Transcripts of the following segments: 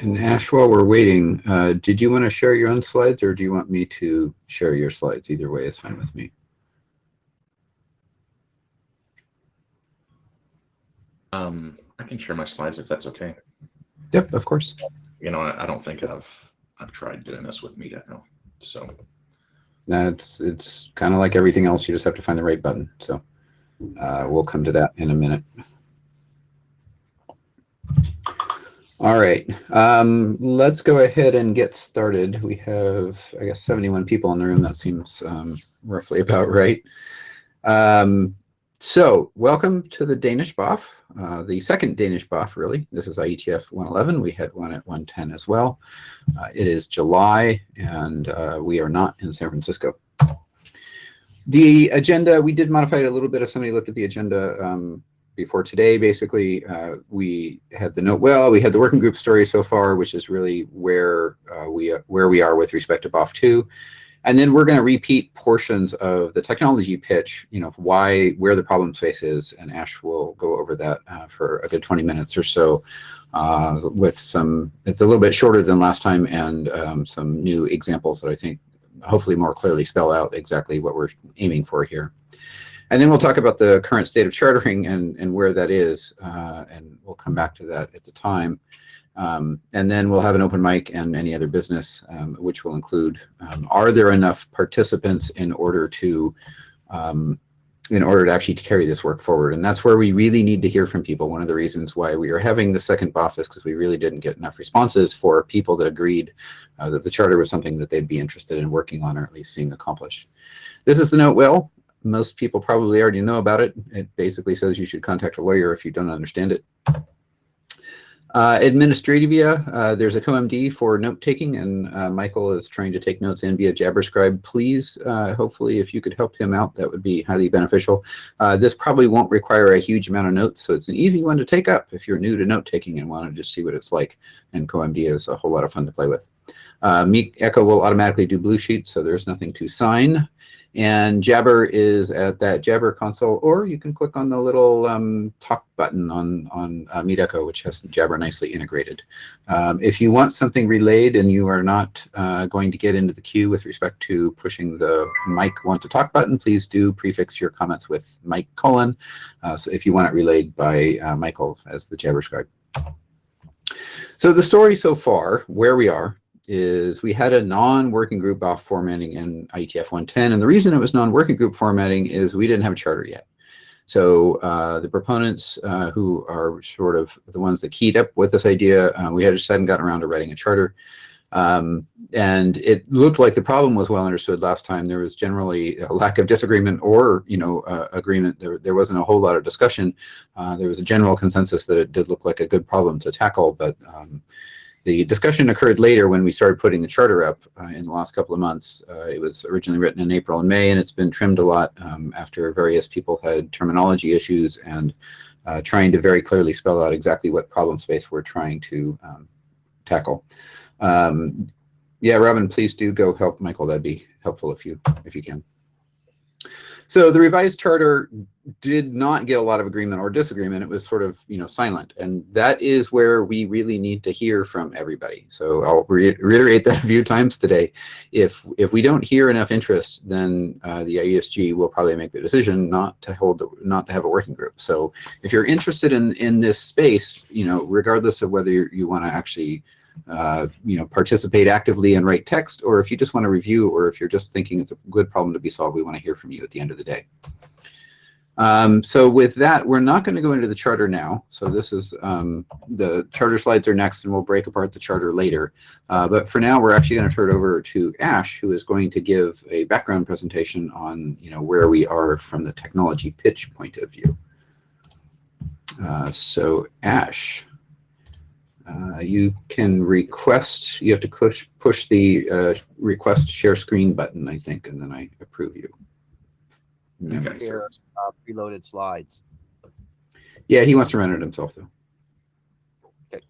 And Ash, while we're waiting, did you want to share your own slides, or do you want me to share your slides? Either way is fine with me. I can share my slides if that's okay. Yep, of course. You know, I don't think I've tried doing this with IETF, so. It's kind of like everything else. You just have to find the right button. So we'll come to that in a minute. All right, let's go ahead and get started. We have, I guess, 71 people in the room. That seems roughly about right. So welcome to the Danish BOF, the second Danish BOF, really. This is IETF 111. We had one at 110 as well. It is July, and we are not in San Francisco. The agenda, we did modify it a little bit if somebody looked at the agenda before today. Basically, we had the note, well, we had the working group story so far, which is really where we are with respect to BOF 2. And then we're going to repeat portions of the technology pitch, you know, where the problem space is, and Ash will go over that for a good 20 minutes or so with some, it's a little bit shorter than last time, and some new examples that I think hopefully more clearly spell out exactly what we're aiming for here. And then we'll talk about the current state of chartering and where that is, and we'll come back to that at the time. And then we'll have an open mic and any other business, which will include, are there enough participants in order to actually carry this work forward? And that's where we really need to hear from people. One of the reasons why we are having the second BOF is because we really didn't get enough responses for people that agreed that the charter was something that they'd be interested in working on, or at least seeing accomplished. This is the note. Well, most people probably already know about it. It basically says you should contact a lawyer if you don't understand it. Administrativia, there's a COMD for note-taking, and Michael is trying to take notes in via JabberScribe. Please, hopefully, if you could help him out, that would be highly beneficial. This probably won't require a huge amount of notes, so it's an easy one to take up if you're new to note-taking and want to just see what it's like, and COMD is a whole lot of fun to play with. Meek Echo will automatically do blue sheets, so there's nothing to sign. And Jabber is at that Jabber console, or you can click on the little talk button on Meet Echo, which has Jabber nicely integrated. If you want something relayed and you are not going to get into the queue with respect to pushing the mic want to talk button, please do prefix your comments with Mike : so if you want it relayed by Michael as the Jabber scribe. So the story so far, where we are, is we had a non-working group BOF formatting in IETF 110, and the reason it was non-working group formatting is we didn't have a charter yet. So the proponents who are sort of the ones that keyed up with this idea, we just hadn't gotten around to writing a charter. And it looked like the problem was well understood last time. There was generally a lack of disagreement or, you know, agreement. There wasn't a whole lot of discussion. There was a general consensus that it did look like a good problem to tackle, but the discussion occurred later when we started putting the charter up in the last couple of months. It was originally written in April and May, and it's been trimmed a lot after various people had terminology issues and trying to very clearly spell out exactly what problem space we're trying to tackle. Yeah, Robin, please do go help Michael. That'd be helpful if you can. So the revised charter did not get a lot of agreement or disagreement. It was sort of, you know, silent, and that is where we really need to hear from everybody. So I'll reiterate that a few times today. If we don't hear enough interest, then the IESG will probably make the decision not to have a working group. So if you're interested in this space, you know, regardless of whether you want to actually you know, participate actively and write text, or if you just want to review, or if you're just thinking it's a good problem to be solved, we want to hear from you at the end of the day. So with that, we're not going to go into the charter now. So this is the charter slides are next, and we'll break apart the charter later. But for now, we're actually going to turn it over to Ash, who is going to give a background presentation on, you know, where we are from the technology pitch point of view. So Ash. You can request, you have to push the request share screen button, I think, and then I approve you. Okay. Here, preloaded slides. Yeah, he wants to run it himself, though. Okay.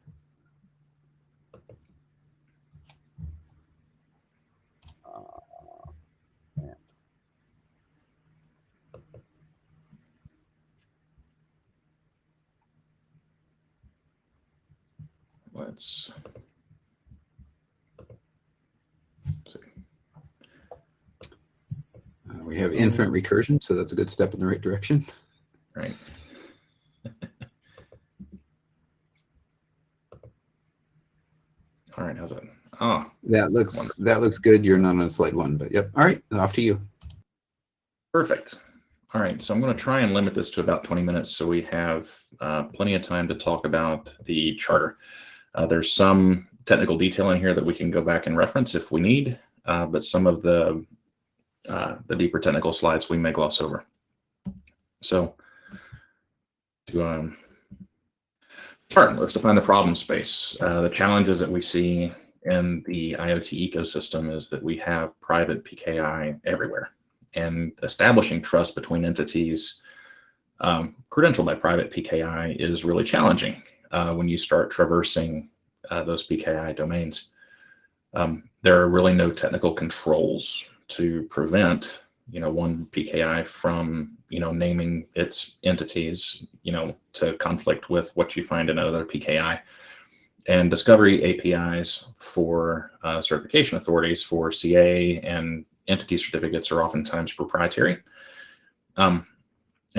Let's We have infinite recursion, so that's a good step in the right direction. Right. All right, how's that? Oh, That looks good. You're not on slide 1, but yep. All right, off to you. perfect. All right, so I'm going to try and limit this to about 20 minutes so we have plenty of time to talk about the charter. There's some technical detail in here that we can go back and reference if we need, but some of the deeper technical slides we may gloss over. So let's define the problem space. The challenges that we see in the IoT ecosystem is that we have private PKI everywhere, and establishing trust between entities credentialed by private PKI is really challenging when you start traversing those PKI domains. There are really no technical controls to prevent, one PKI from, naming its entities, to conflict with what you find in another PKI. And discovery APIs for certification authorities for CA and entity certificates are oftentimes proprietary. And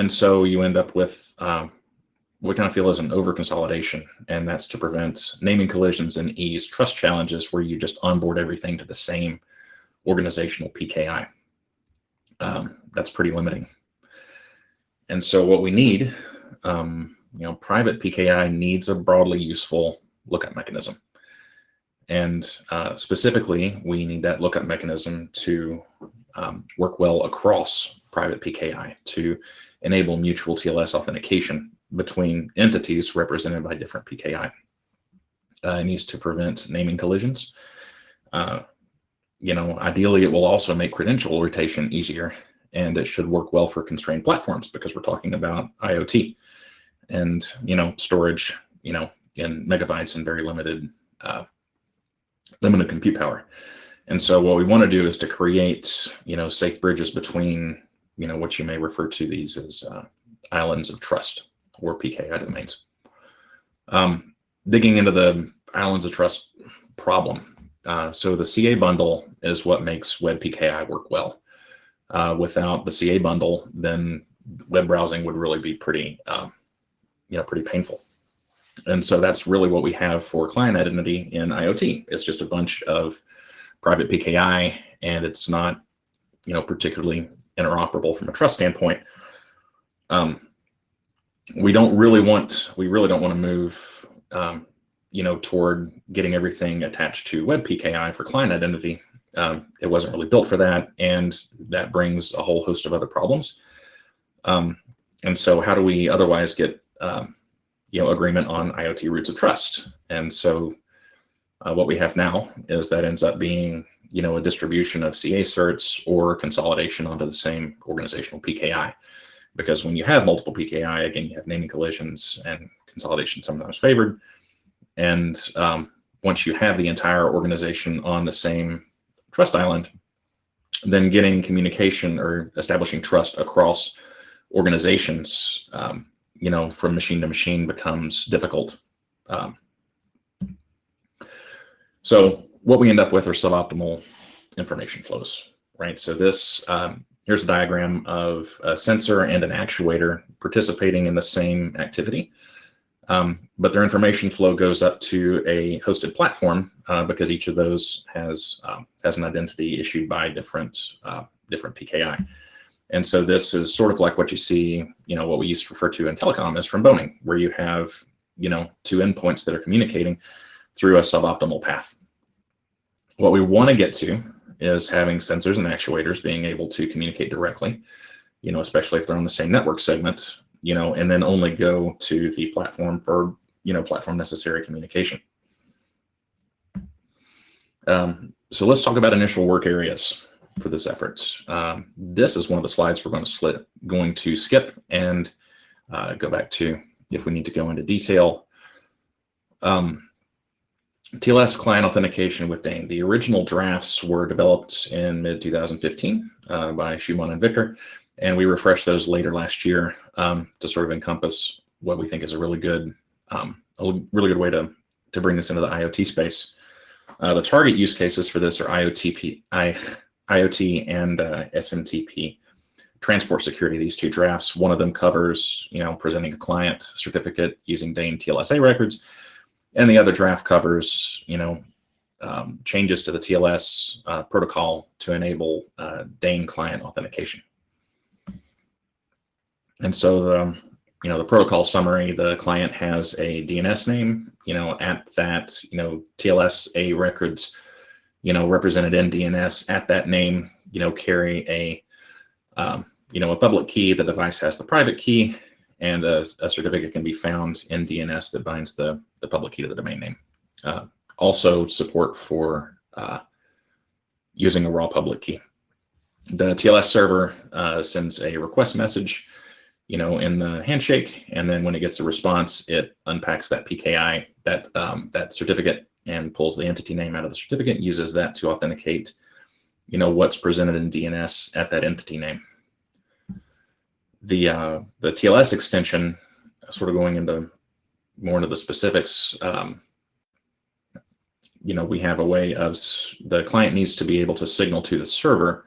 so you end up with what we kind of feel is an over-consolidation, and that's to prevent naming collisions and ease trust challenges where you just onboard everything to the same organizational PKI. That's pretty limiting. And so what we need, private PKI needs a broadly useful lookup mechanism. And specifically, we need that lookup mechanism to work well across private PKI to enable mutual TLS authentication between entities represented by different PKI. It needs to prevent naming collisions. Ideally, it will also make credential rotation easier, and it should work well for constrained platforms because we're talking about IoT and, storage, in megabytes and very limited compute power. And so what we want to do is to create, safe bridges between, what you may refer to these as islands of trust or PKI domains. Digging into the islands of trust problem. So the CA bundle is what makes web PKI work well. Without the CA bundle, then web browsing would really be pretty painful. And so that's really what we have for client identity in IoT. It's just a bunch of private PKI, and it's not, particularly interoperable from a trust standpoint. We really don't want to move, toward getting everything attached to web PKI for client identity. It wasn't really built for that, and that brings a whole host of other problems. And so how do we otherwise get, agreement on IoT roots of trust? And so what we have now is that ends up being, a distribution of CA certs or consolidation onto the same organizational PKI. Because when you have multiple PKI, again, you have naming collisions and consolidation sometimes favored. And once you have the entire organization on the same trust island, then getting communication or establishing trust across organizations, from machine to machine becomes difficult. So what we end up with are suboptimal information flows, right? So this, here's a diagram of a sensor and an actuator participating in the same activity, but their information flow goes up to a hosted platform because each of those has an identity issued by different PKI. And so this is sort of like what you see, what we used to refer to in telecom as from boning, where you have, two endpoints that are communicating through a suboptimal path. What we want to get to is having sensors and actuators being able to communicate directly, especially if they're on the same network segment, and then only go to the platform for, platform necessary communication. So let's talk about initial work areas for this effort. This is one of the slides we're going to skip and go back to if we need to go into detail. TLS client authentication with Dane. The original drafts were developed in mid-2015 by Schumann and Victor, and we refreshed those later last year to sort of encompass what we think is a really good way to bring this into the IoT space. The target use cases for this are IoT and SMTP transport security, these two drafts. One of them covers, presenting a client certificate using Dane TLSA records, and the other draft covers, changes to the TLS protocol to enable Dane client authentication. And so the protocol summary, the client has a DNS name, at that, TLSA records, represented in DNS at that name, carry a public key. The device has the private key, and a certificate can be found in DNS that binds the public key to the domain name. Also support for using a raw public key. The TLS server sends a request message, in the handshake, and then when it gets the response, it unpacks that PKI, that certificate, and pulls the entity name out of the certificate, and uses that to authenticate, what's presented in DNS at that entity name. The TLS extension, sort of going more into the specifics, we have a way of, the client needs to be able to signal to the server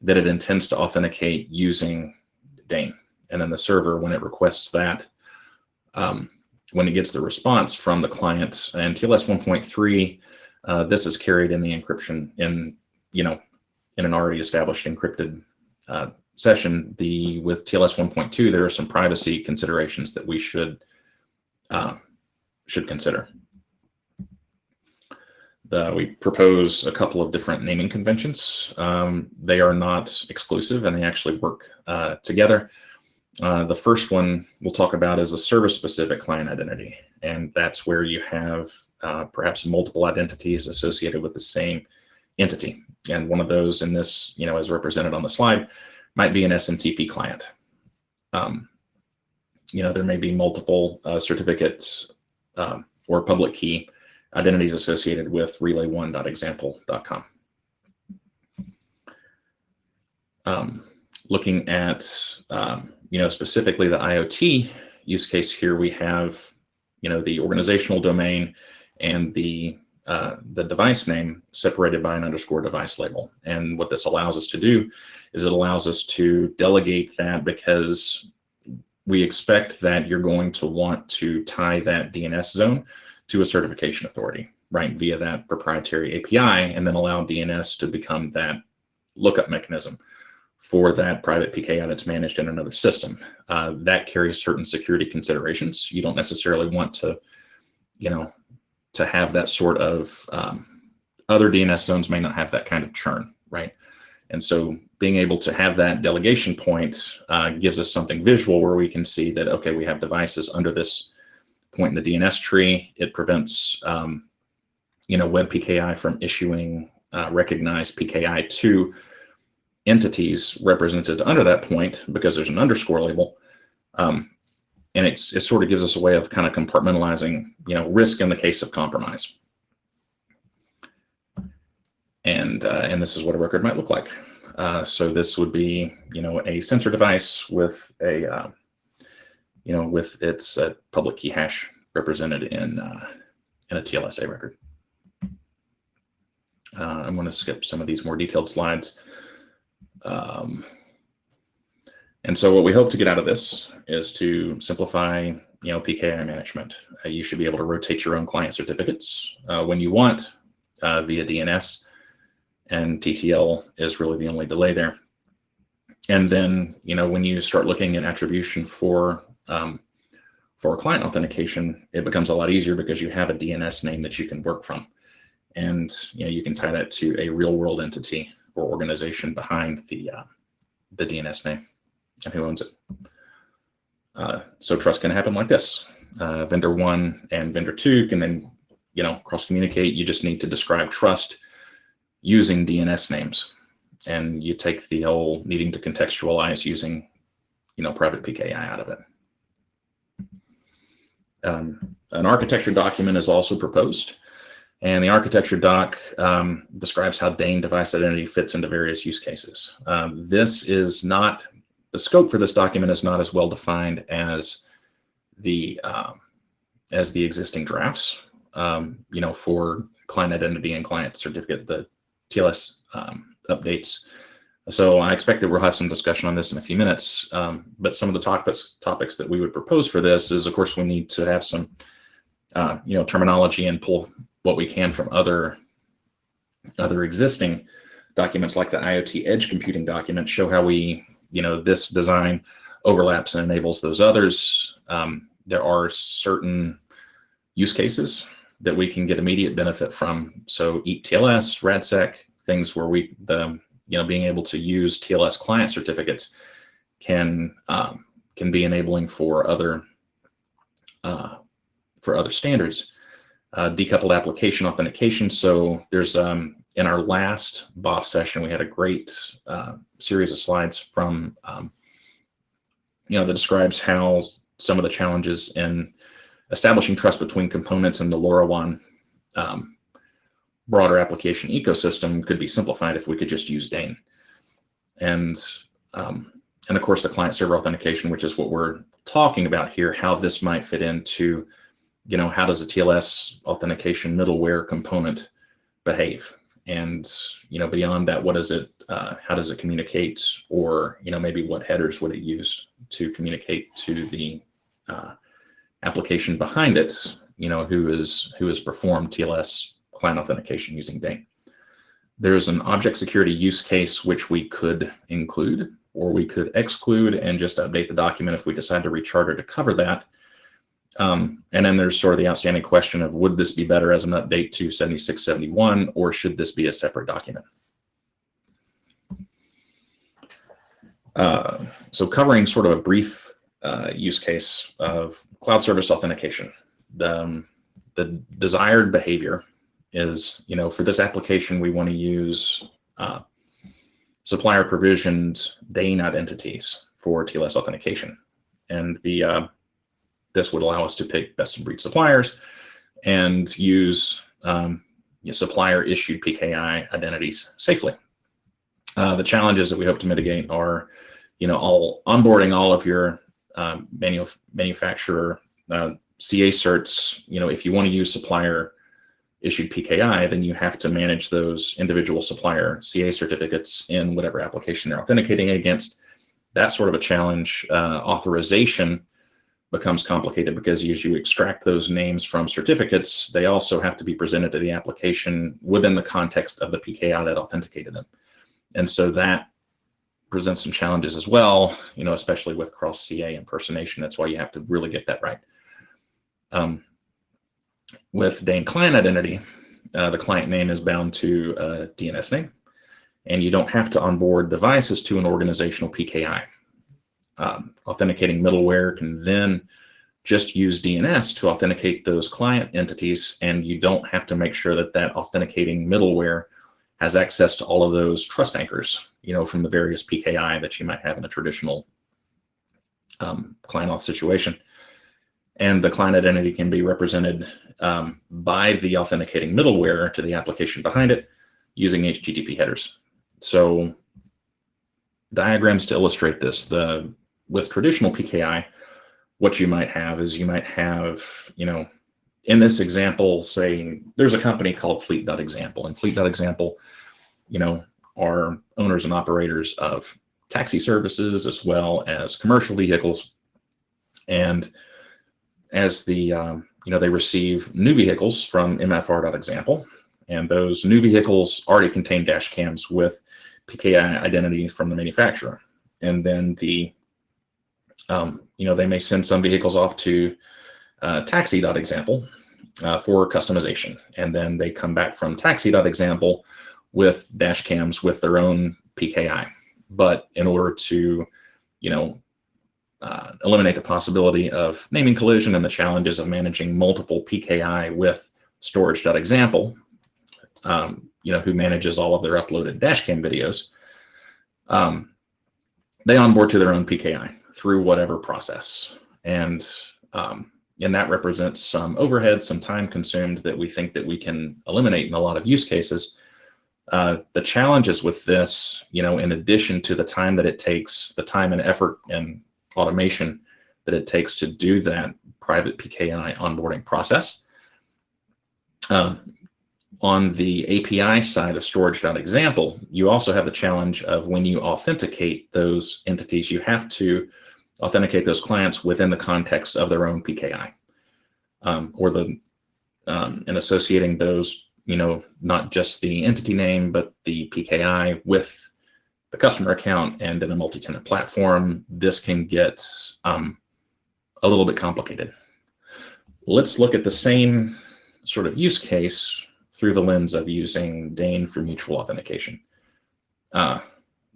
that it intends to authenticate using Dane. And then the server, when it requests that, when it gets the response from the client, and TLS 1.3, this is carried in the encryption in an already established encrypted session. With TLS 1.2, there are some privacy considerations that we should consider. We propose a couple of different naming conventions. They are not exclusive, and they actually work together. The first one we'll talk about is a service-specific client identity, and that's where you have perhaps multiple identities associated with the same entity. And one of those in this, as represented on the slide, might be an SMTP client. There may be multiple certificates or public key identities associated with relay1.example.com. Looking at specifically the IoT use case here, we have the organizational domain and the device name separated by an underscore device label. And what this allows us to do is it allows us to delegate that, because we expect that you're going to want to tie that DNS zone to a certification authority, right, via that proprietary API, and then allow DNS to become that lookup mechanism for that private PKI that's managed in another system. That carries certain security considerations. You don't necessarily want to, to have that sort of, other DNS zones may not have that kind of churn, right? And so being able to have that delegation point gives us something visual where we can see that, okay, we have devices under this point in the DNS tree. It prevents, Web PKI from issuing recognized PKI to entities represented under that point, because there's an underscore label. And it sort of gives us a way of kind of compartmentalizing, risk in the case of compromise. And this is what a record might look like. So this would be, a sensor device with a, with its public key hash represented in a TLSA record. I'm going to skip some of these more detailed slides. And so what we hope to get out of this is to simplify, PKI management. You should be able to rotate your own client certificates when you want via DNS, and TTL is really the only delay there. And then, when you start looking at attribution for client authentication, it becomes a lot easier because you have a DNS name that you can work from, and you can tie that to a real-world entity or organization behind the DNS name and who owns it. So trust can happen like this. Vendor 1 and vendor 2 can then, cross-communicate. You just need to describe trust using DNS names, and you take the whole needing to contextualize using, private PKI out of it. An architecture document is also proposed. And the architecture doc describes how Dane device identity fits into various use cases. This is not, the scope for this document is not as well defined as the existing drafts, for client identity and client certificate. The TLS updates So I expect that we'll have some discussion on this in a few minutes. But some of the topics that we would propose for this is, of course, we need to have some, terminology and pull what we can from other existing documents, like the IoT Edge Computing document, show how we, this design overlaps and enables those others. There are certain use cases that we can get immediate benefit from. So EAT-TLS, RADSEC, things where being able to use TLS client certificates can be enabling for other standards. Decoupled application authentication. So there's in our last BOF session, we had a great series of slides from that describes how some of the challenges in establishing trust between components in the LoRaWAN broader application ecosystem could be simplified if we could just use DANE. And of course, the client server authentication, which is what we're talking about here, how this might fit into, how does a TLS authentication middleware component behave? And, beyond that, what is it, how does it communicate? Or, maybe what headers would it use to communicate to the application behind it, who has performed TLS client authentication using DANE. There's an object security use case which we could include, or we could exclude and just update the document if we decide to recharter to cover that. And then there's sort of the outstanding question of, would this be better as an update to 7671, or should this be a separate document? So covering sort of a brief use case of cloud service authentication. The desired behavior is, for this application, we want to use supplier provisioned DANE identities for TLS authentication. And this would allow us to pick best of breed suppliers and use supplier issued PKI identities safely. The challenges that we hope to mitigate are, onboarding all of your manufacturer CA certs. If you want to use supplier issued PKI, then you have to manage those individual supplier CA certificates in whatever application they're authenticating against. That's sort of a challenge. Authorization becomes complicated because as you extract those names from certificates, they also have to be presented to the application within the context of the PKI that authenticated them. And so that presents some challenges as well, especially with cross CA impersonation. That's why you have to really get that right. With DANE client identity, the client name is bound to a DNS name, and you don't have to onboard devices to an organizational PKI. Authenticating middleware can then just use DNS to authenticate those client entities, and you don't have to make sure that that authenticating middleware has access to all of those trust anchors, from the various PKI that you might have in a traditional client auth situation. And the client identity can be represented by the authenticating middleware to the application behind it using HTTP headers. So diagrams to illustrate this. With traditional PKI, what you might have is in this example, say there's a company called Fleet.example, and Fleet.example, are owners and operators of taxi services as well as commercial vehicles. And as they receive new vehicles from MFR.example, and those new vehicles already contain dash cams with PKI identity from the manufacturer. And then they may send some vehicles off to taxi.example for customization. And then they come back from taxi.example with dash cams with their own PKI. But in order to, eliminate the possibility of naming collision and the challenges of managing multiple PKI with storage.example, who manages all of their uploaded dashcam videos, they onboard to their own PKI through whatever process. And that represents some overhead, some time consumed that we think that we can eliminate in a lot of use cases. The challenges with this, in addition to the time that it takes, the time and effort and automation that it takes to do that private PKI onboarding process, On the API side of storage.example, you also have the challenge of when you authenticate those entities, you have to authenticate those clients within the context of their own PKI, and associating those, not just the entity name, but the PKI with the customer account. And in a multi-tenant platform, this can get a little bit complicated. Let's look at the same sort of use case through the lens of using Dane for mutual authentication.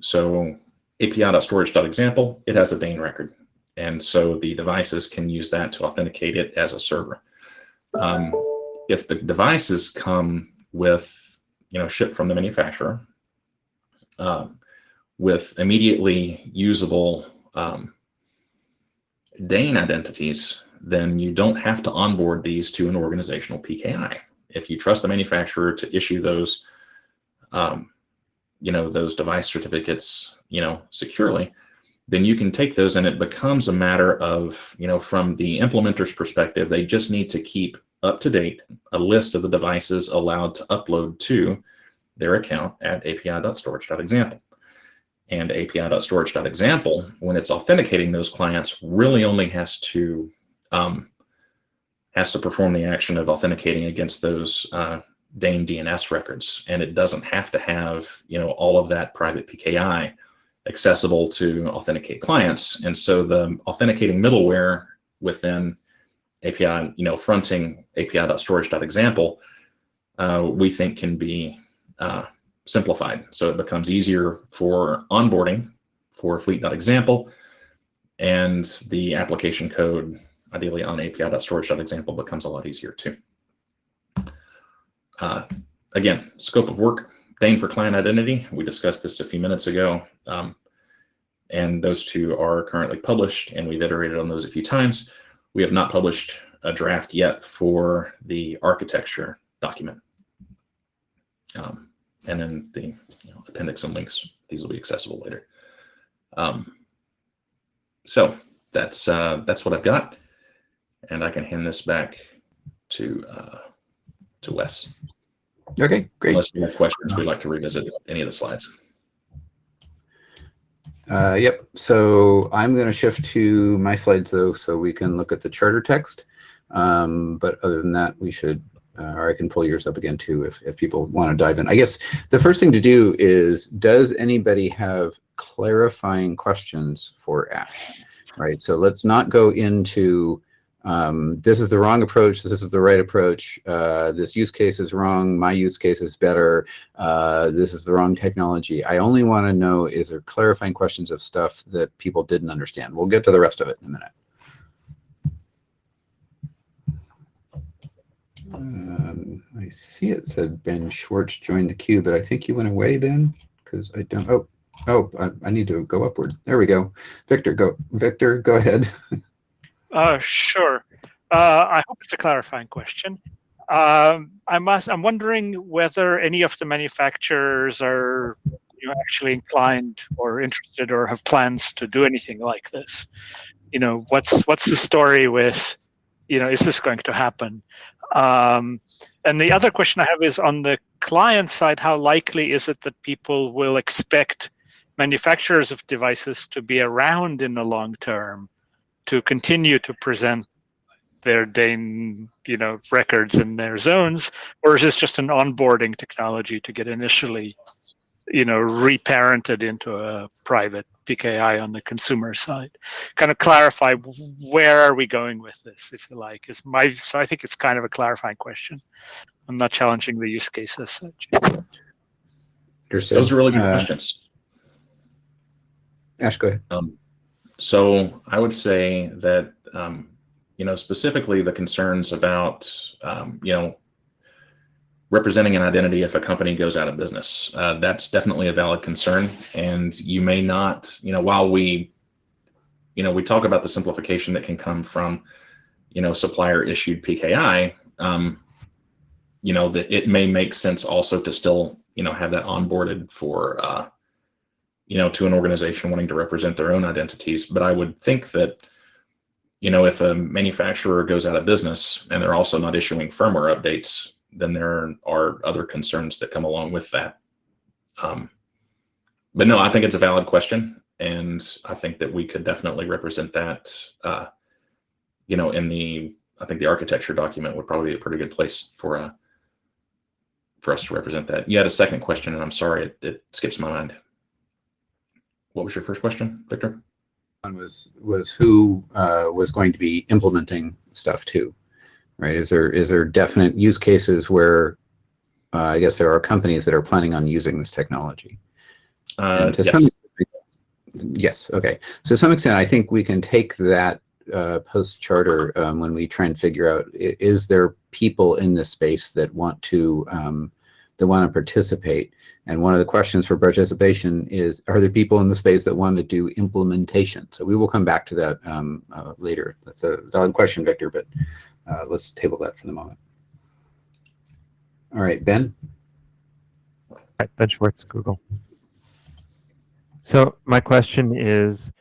So api.storage.example, it has a Dane record. And so the devices can use that to authenticate it as a server. If the devices come with, shipped from the manufacturer, with immediately usable Dane identities, then you don't have to onboard these to an organizational PKI. If you trust the manufacturer to issue those, those device certificates, securely, then you can take those, and it becomes a matter of, from the implementer's perspective, they just need to keep up to date a list of the devices allowed to upload to their account at api.storage.example. And api.storage.example, when it's authenticating those clients, really only has to perform the action of authenticating against those Dane DNS records, and it doesn't have to have all of that private PKI accessible to authenticate clients. And so the authenticating middleware within API, fronting api.storage.example, we think can be simplified. So it becomes easier for onboarding for fleet.example, and the application code, ideally on api.storage.example, becomes a lot easier too. Again, scope of work, Dane for client identity. We discussed this a few minutes ago, and those two are currently published, and we've iterated on those a few times. We have not published a draft yet for the architecture document. And then the appendix and links, these will be accessible later. So that's what I've got, and I can hand this back to Wes. Okay, great. Unless you have questions, we'd like to revisit any of the slides. Yep. So I'm going to shift to my slides though, so we can look at the charter text. But other than that, we should, or I can pull yours up again too if people want to dive in. I guess the first thing to do is, does anybody have clarifying questions for Ash? Right. So let's not go into this is the wrong approach, this is the right approach, this use case is wrong, my use case is better, this is the wrong technology. I only want to know, is there clarifying questions of stuff that people didn't understand? We'll get to the rest of it in a minute. I see it said Ben Schwartz joined the queue, but I think you went away, Ben, because I don't, I need to go upward. There we go. Victor, go ahead. Sure. I hope it's a clarifying question. I'm wondering whether any of the manufacturers are actually inclined or interested or have plans to do anything like this. What's the story with, is this going to happen? And the other question I have is, on the client side, how likely is it that people will expect manufacturers of devices to be around in the long term to continue to present their Dane, records in their zones, or is this just an onboarding technology to get initially, reparented into a private PKI on the consumer side? Kind of clarify, where are we going with this, if you like? So I think it's kind of a clarifying question. I'm not challenging the use case as such. Those are really good questions. Ash, go ahead. So I would say that, specifically the concerns about, representing an identity if a company goes out of business, that's definitely a valid concern. And you may not, while we talk about the simplification that can come from, supplier issued PKI, that it may make sense also to still, have that onboarded for, to an organization wanting to represent their own identities. But I would think that, if a manufacturer goes out of business and they're also not issuing firmware updates, then there are other concerns that come along with that. But no, I think it's a valid question, and I think that we could definitely represent that. You know, I think the architecture document would probably be a pretty good place for us to represent that. You had a second question, and I'm sorry, it skips my mind. What was your first question, Victor? One was who was going to be implementing stuff too, right? Is there definite use cases where I guess there are companies that are planning on using this technology? Yes. Yes. Okay. So to some extent, I think we can take that post charter when we try and figure out, is there people in this space that want to participate? And one of the questions for participation is, are there people in the space that want to do implementation? So we will come back to that later. That's a valid question, Victor, but let's table that for the moment. All right, Ben? Hi, Ben Schwartz, Google. So my question is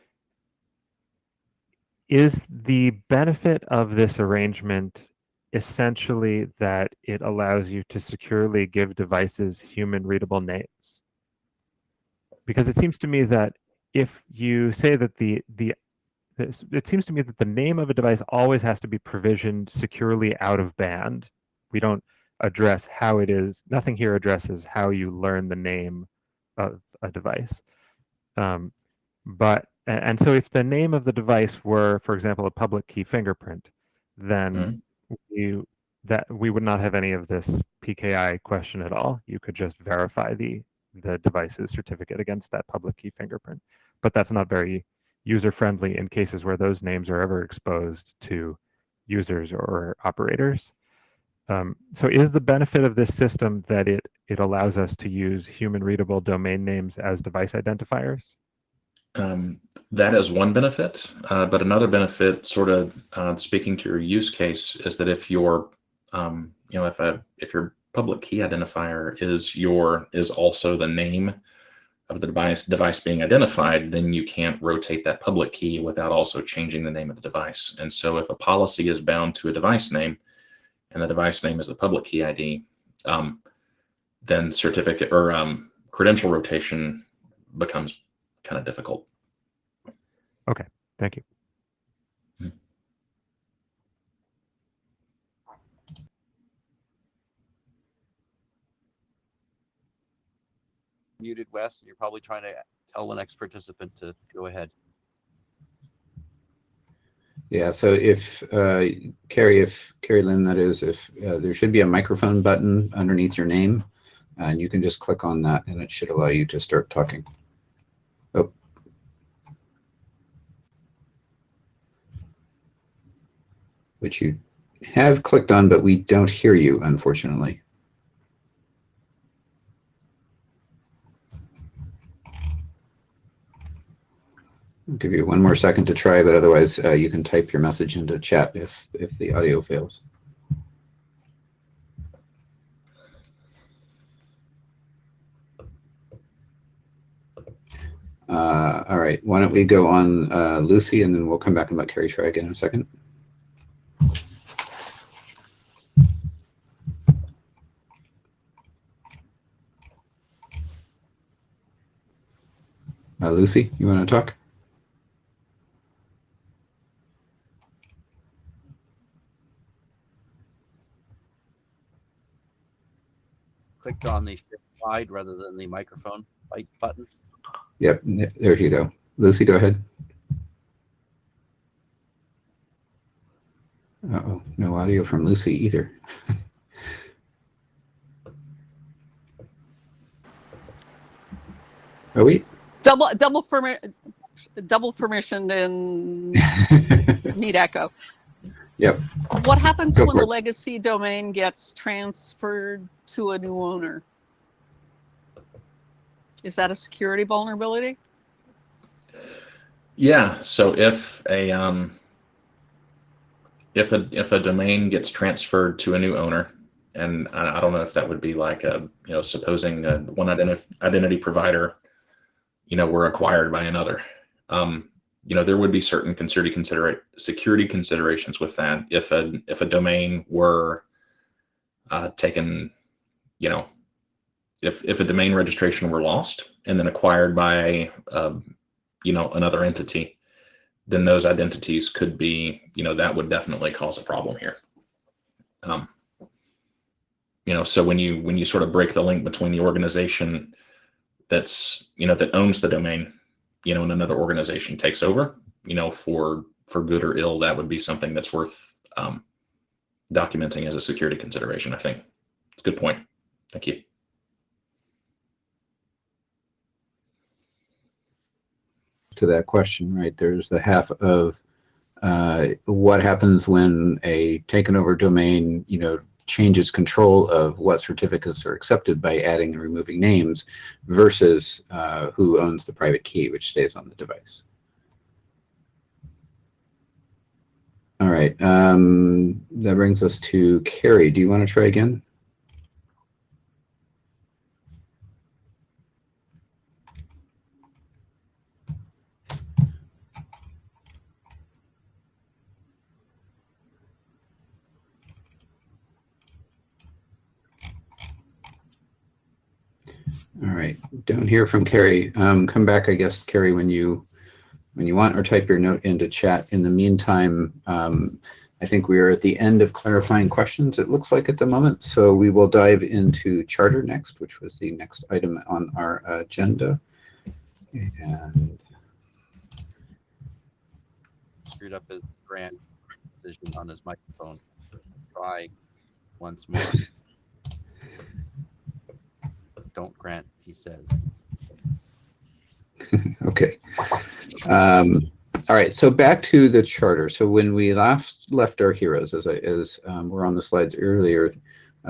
the benefit of this arrangement essentially that it allows you to securely give devices human readable names? Because it seems to me that if you say that it seems to me that the name of a device always has to be provisioned securely out of band. We don't address how it is, nothing here addresses how you learn the name of a device. And so if the name of the device were, for example, a public key fingerprint, then we would not have any of this PKI question at all. You could just verify the device's certificate against that public key fingerprint. But that's not very user-friendly in cases where those names are ever exposed to users or operators. So is the benefit of this system that it allows us to use human-readable domain names as device identifiers? That is one benefit, but another benefit, sort of speaking to your use case, is that if your, if your public key identifier is also the name of the device being identified, then you can't rotate that public key without also changing the name of the device. And so if a policy is bound to a device name, and the device name is the public key ID, then certificate or credential rotation becomes kind of difficult. Okay, thank you. Muted, Wes. You're probably trying to tell the next participant to go ahead. Yeah, so if Carrie Lynn, that is, if there should be a microphone button underneath your name, and you can just click on that and it should allow you to start talking. Oh. Which you have clicked on, but we don't hear you, unfortunately. I'll give you one more second to try, but otherwise you can type your message into chat if the audio fails. All right, why don't we go on Lucy, and then we'll come back and let Carrie try again in a second. Lucy, you want to talk? Clicked on the slide rather than the microphone button. Yep, there you go. Lucy, go ahead. Uh-oh, no audio from Lucy either. Oh, wait. Double permission and need echo. Yep. What happens when for the it. legacy domain gets transferred to a new owner? Is that a security vulnerability? Yeah. So if a domain gets transferred to a new owner, and I don't know if that would be like supposing one identity provider, were acquired by another. There would be certain security considerations with that. If a domain were taken, you know, if a domain registration were lost and then acquired by, you know, another entity, then those identities could be, you know, that would definitely cause a problem here. You know, so when you sort of break the link between the organization that's, you know, that owns the domain, you know, and another organization takes over, you know, for good or ill, that would be something that's worth documenting as a security consideration, I think. It's a good point. Thank you. To that question, right? There's the half of what happens when a taken over domain, you know, changes control of what certificates are accepted by adding and removing names versus who owns the private key, which stays on the device. All right, that brings us to Carrie. Do you want to try again? All right, don't hear from Carrie. Come back, I guess, Carrie, when you want, or type your note into chat. In the meantime, I think we are at the end of clarifying questions, it looks like, at the moment. So we will dive into charter next, which was the next item on our agenda. And Screwed up his grant decision on his microphone. Try once more. Don't grant, he says. okay. All right, so back to the charter. So when we last left our heroes, as were on the slides earlier,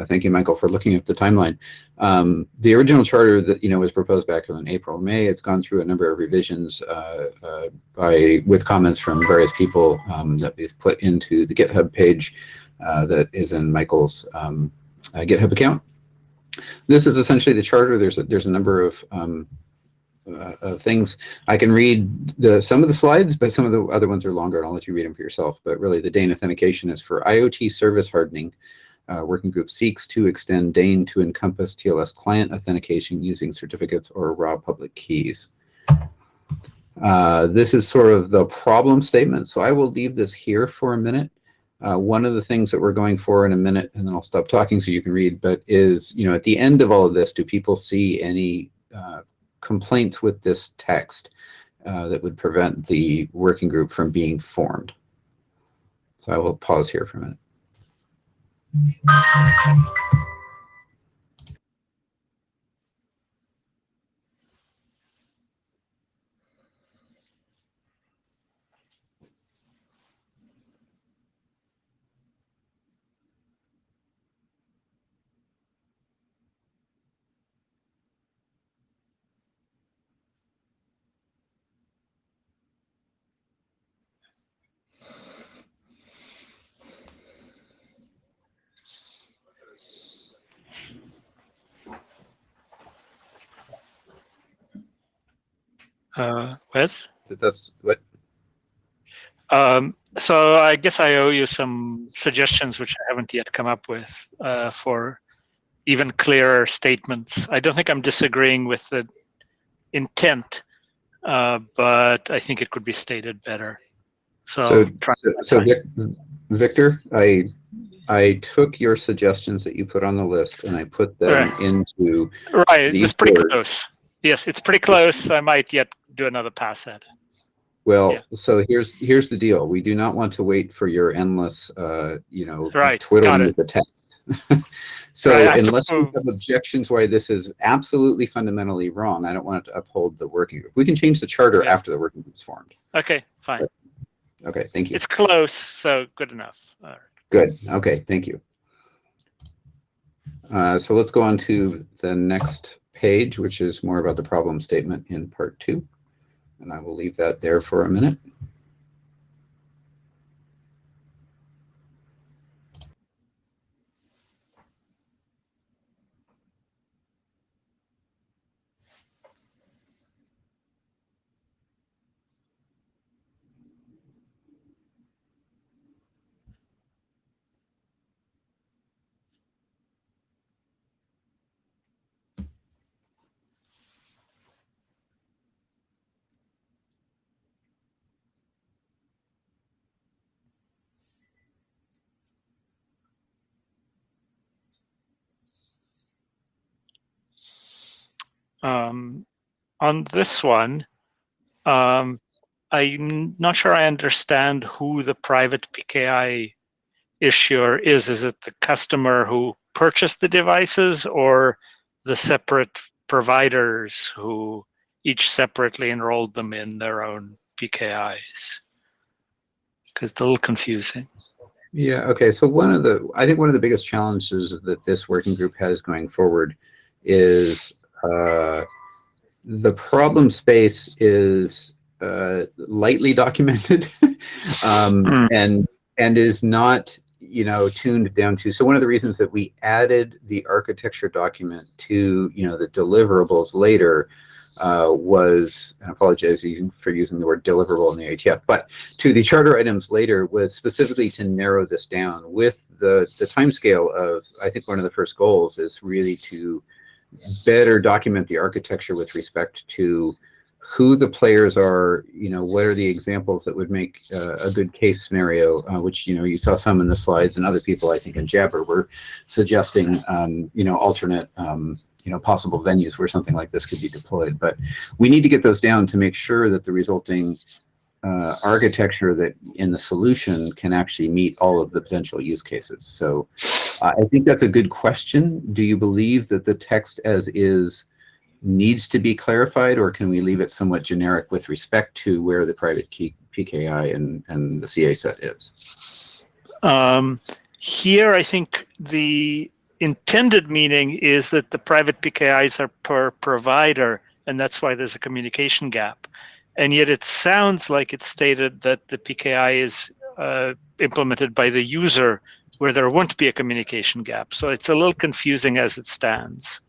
thank you, Michael, for looking at the timeline. The original charter that, you know, was proposed back in April, May. It's gone through a number of revisions with comments from various people that we've put into the GitHub page that is in Michael's GitHub account. This is essentially the charter. There's a number of things. I can read some of the slides, but some of the other ones are longer, and I'll let you read them for yourself. But really, the DANE authentication is for IoT service hardening. Working group seeks to extend DANE to encompass TLS client authentication using certificates or raw public keys. This is sort of the problem statement, so I will leave this here for a minute. One of the things that we're going for in a minute, and then I'll stop talking so you can read, but is, you know, at the end of all of this, do people see any complaints with this text that would prevent the working group from being formed? So I will pause here for a minute. Wes? That's what. So I guess I owe you some suggestions, which I haven't yet come up with, for even clearer statements. I don't think I'm disagreeing with the intent, but I think it could be stated better. So Victor, I took your suggestions that you put on the list and I put them into right. It's pretty words. close. Yes, it's pretty close. I might yet do another pass at it. Well, yeah. So here's the deal. We do not want to wait for your endless, right. twiddling with the text. So unless you have objections why this is absolutely fundamentally wrong, I don't want it to uphold the working group. We can change the charter after the working group is formed. Okay, fine. But, okay, thank you. It's close, so good enough. All right. Good. Okay, thank you. So let's go on to the next page, which is more about the problem statement in part 2. And I will leave that there for a minute. On this one, I'm not sure I understand who the private PKI issuer is. Is it the customer who purchased the devices or the separate providers who each separately enrolled them in their own PKIs? Because it's a little confusing. Yeah, okay. So I think one of the biggest challenges that this working group has going forward is the problem space is lightly documented and is not, you know, tuned down to. So one of the reasons that we added the architecture document to, you know, the deliverables later was, and I apologize for using the word deliverable in the IETF, but to the charter items later was specifically to narrow this down with the timescale of, I think one of the first goals is really to better document the architecture with respect to who the players are, you know, what are the examples that would make a good case scenario, which, you know, you saw some in the slides, and other people, I think, in Jabber were suggesting, you know, alternate, you know, possible venues where something like this could be deployed. But we need to get those down to make sure that the resulting architecture that in the solution can actually meet all of the potential use cases. So I think that's a good question. Do you believe that the text as is needs to be clarified, or can we leave it somewhat generic with respect to where the private key PKI and the CA set is? Here, I think the intended meaning is that the private PKIs are per provider, and that's why there's a communication gap. And yet it sounds like it's stated that the PKI is implemented by the user, where there won't be a communication gap. So it's a little confusing as it stands,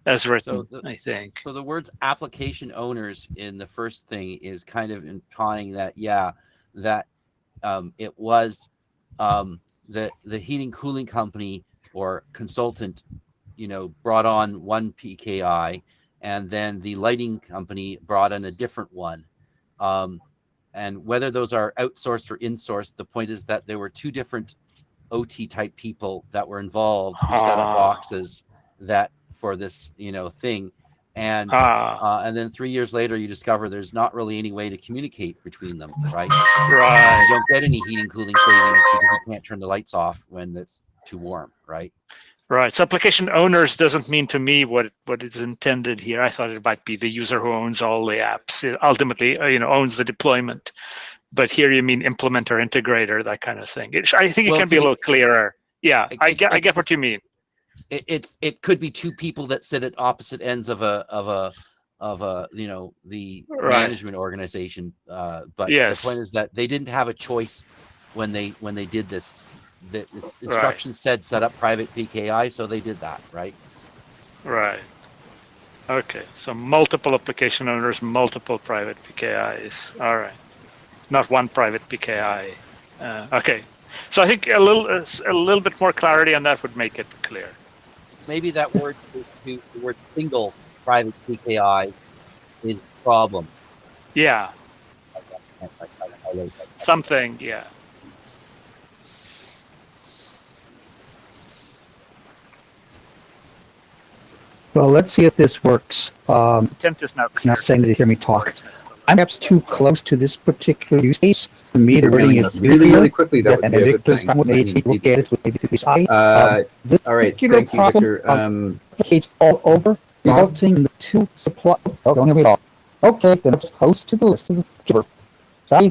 as written, I think. So the words application owners in the first thing is kind of implying that, yeah, that it was the heating cooling company or consultant, you know, brought on one PKI, and then the lighting company brought in a different one. And whether those are outsourced or insourced, the point is that there were two different OT type people that were involved who set up boxes that for this, you know, thing. And then 3 years later, you discover there's not really any way to communicate between them, right? Right. You don't get any heating cooling savings because you can't turn the lights off when it's too warm, right? Right. So application owners doesn't mean to me what is intended here. I thought it might be the user who owns all the apps. It ultimately, you know, owns the deployment. But here you mean implementer, integrator, that kind of thing. I think it can be a little clearer. Yeah, I get what you mean. It could be two people that sit at opposite ends of a you know, the management organization. But the point is that they didn't have a choice when they did this. The instructions said set up private PKI, so they did that, right? Right. Okay. So multiple application owners, multiple private PKIs. All right. Not one private PKI. Okay. So I think a little bit more clarity on that would make it clear. Maybe that word, the word single private PKI is a problem. Yeah. Something. Yeah. Well, let's see if this works. Intent is not It's not saying to hear me talk. I'm perhaps too close to this particular use case. For me, the wording is really quickly. That would and be a good Victor's thing. problem with look at it with maybe this All right, thank you, Victor. It's all over, resulting in the two supply. Oh, don't get me off. Okay, then it's post to the list of the giver. Sorry.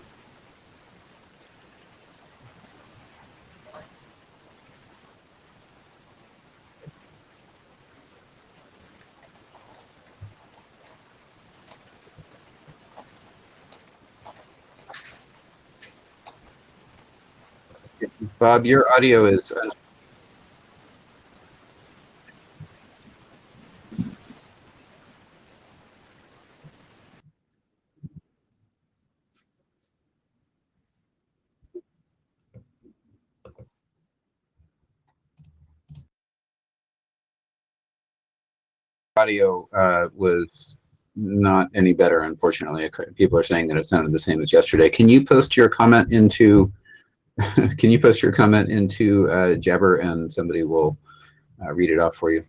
Bob, your audio is. Audio was not any better, unfortunately. People are saying that it sounded the same as yesterday. Can you post your comment into Jabber, and somebody will read it off for you?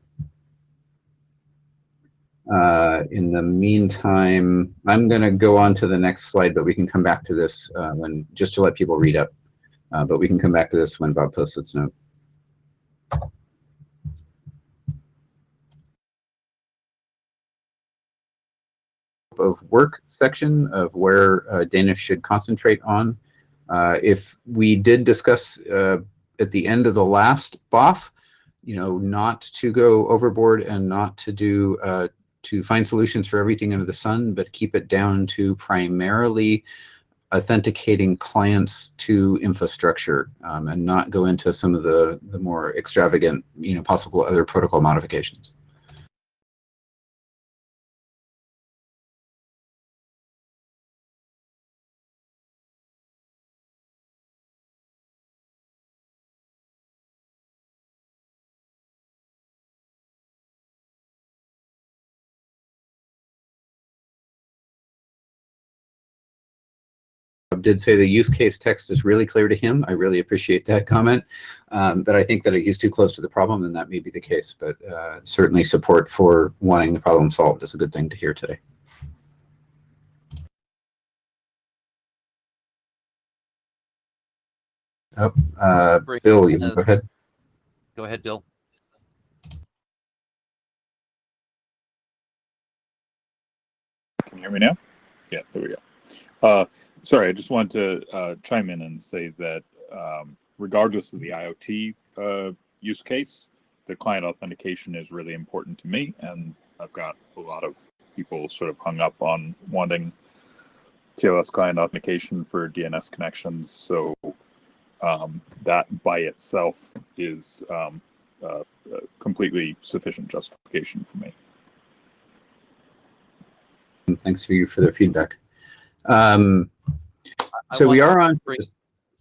In the meantime, I'm going to go on to the next slide, but we can come back to this just to let people read up. But we can come back to this when Bob posts its note. Of work section of where Danish should concentrate on. If we did discuss at the end of the last BOF, not to go overboard and not to do to find solutions for everything under the sun, but keep it down to primarily authenticating clients to infrastructure and not go into some of the more extravagant, possible other protocol modifications. Did say the use case text is really clear to him. I really appreciate that comment, but I think that he's too close to the problem, and that may be the case. But certainly support for wanting the problem solved is a good thing to hear today. Oh, Bill, you can go ahead. Go ahead, Bill. Can you hear me now? Yeah, there we go. Sorry, I just wanted to chime in and say that regardless of the IoT use case, the client authentication is really important to me, and I've got a lot of people sort of hung up on wanting TLS client authentication for DNS connections, so that by itself is completely sufficient justification for me. Thanks for the feedback. So we are on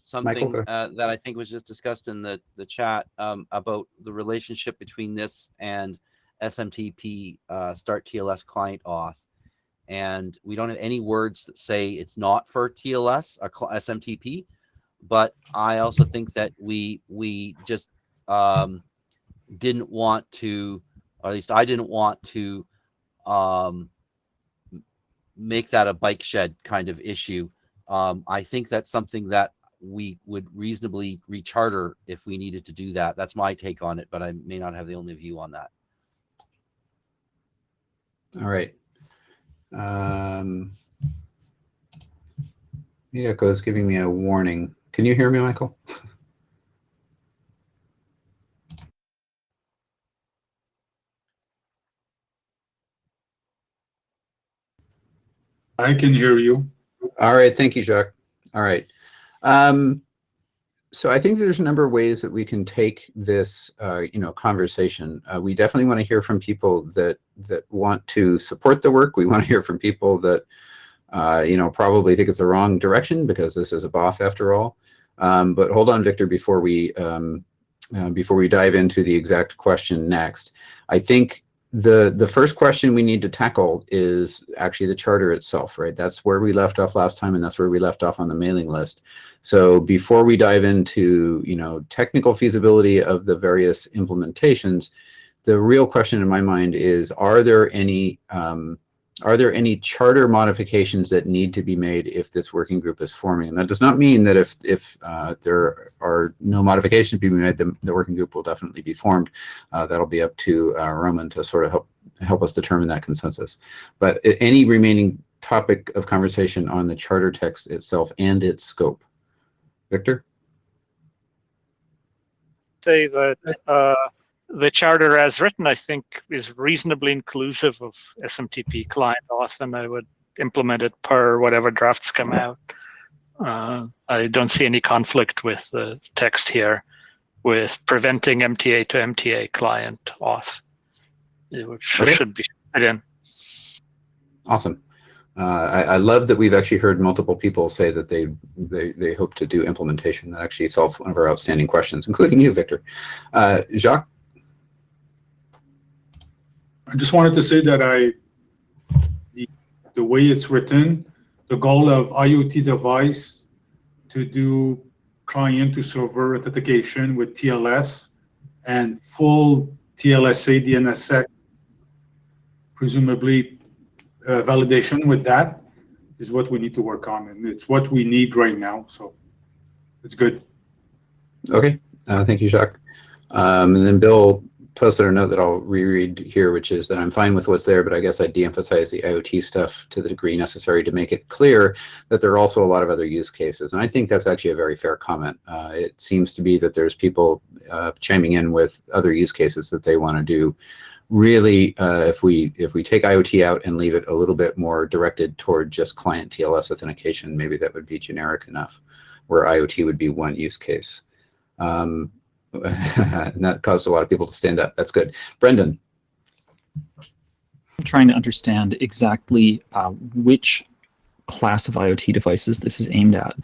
something that I think was just discussed in the chat about the relationship between this and SMTP start TLS client auth, and we don't have any words that say it's not for TLS or SMTP, but I also think that we just didn't want to, or at least I didn't want to make that a bike shed kind of issue. I think that's something that we would reasonably recharter if we needed to do that. That's my take on it, but I may not have the only view on that. All right. Miyako is giving me a warning. Can you hear me, Michael? I can hear you. All right, thank you, Jacques. All right. So I think there's a number of ways that we can take this, conversation. We definitely want to hear from people that want to support the work. We want to hear from people that, probably think it's the wrong direction because this is a BOF after all. But hold on, Victor, before we dive into the exact question next. I think the first question we need to tackle is actually the charter itself, right? That's where we left off last time, and that's where we left off on the mailing list. So before we dive into, technical feasibility of the various implementations, the real question in my mind is, are there any charter modifications that need to be made if this working group is forming? And that does not mean that if there are no modifications to be made, the working group will definitely be formed. That'll be up to Roman to sort of help us determine that consensus. But any remaining topic of conversation on the charter text itself and its scope. Victor? Say that the charter as written, I think, is reasonably inclusive of SMTP client auth, and I would implement it per whatever drafts come out. I don't see any conflict with the text here with preventing MTA to MTA client auth. It should be put in. Awesome. I love that we've actually heard multiple people say that they hope to do implementation. That actually solves one of our outstanding questions, including you, Victor. Jacques? I just wanted to say that the way it's written, the goal of IoT device to do client to server authentication with TLS and full TLSA DNSSEC presumably validation with that is what we need to work on, and it's what we need right now. So it's good. Okay, thank you, Jacques. And then Bill posted a note that I'll reread here, which is that I'm fine with what's there, but I guess I de-emphasize the IoT stuff to the degree necessary to make it clear that there are also a lot of other use cases. And I think that's actually a very fair comment. It seems to be that there's people chiming in with other use cases that they want to do. Really, if we take IoT out and leave it a little bit more directed toward just client TLS authentication, maybe that would be generic enough, where IoT would be one use case. And that caused a lot of people to stand up. That's good. Brendan. I'm trying to understand exactly which class of IoT devices this is aimed at.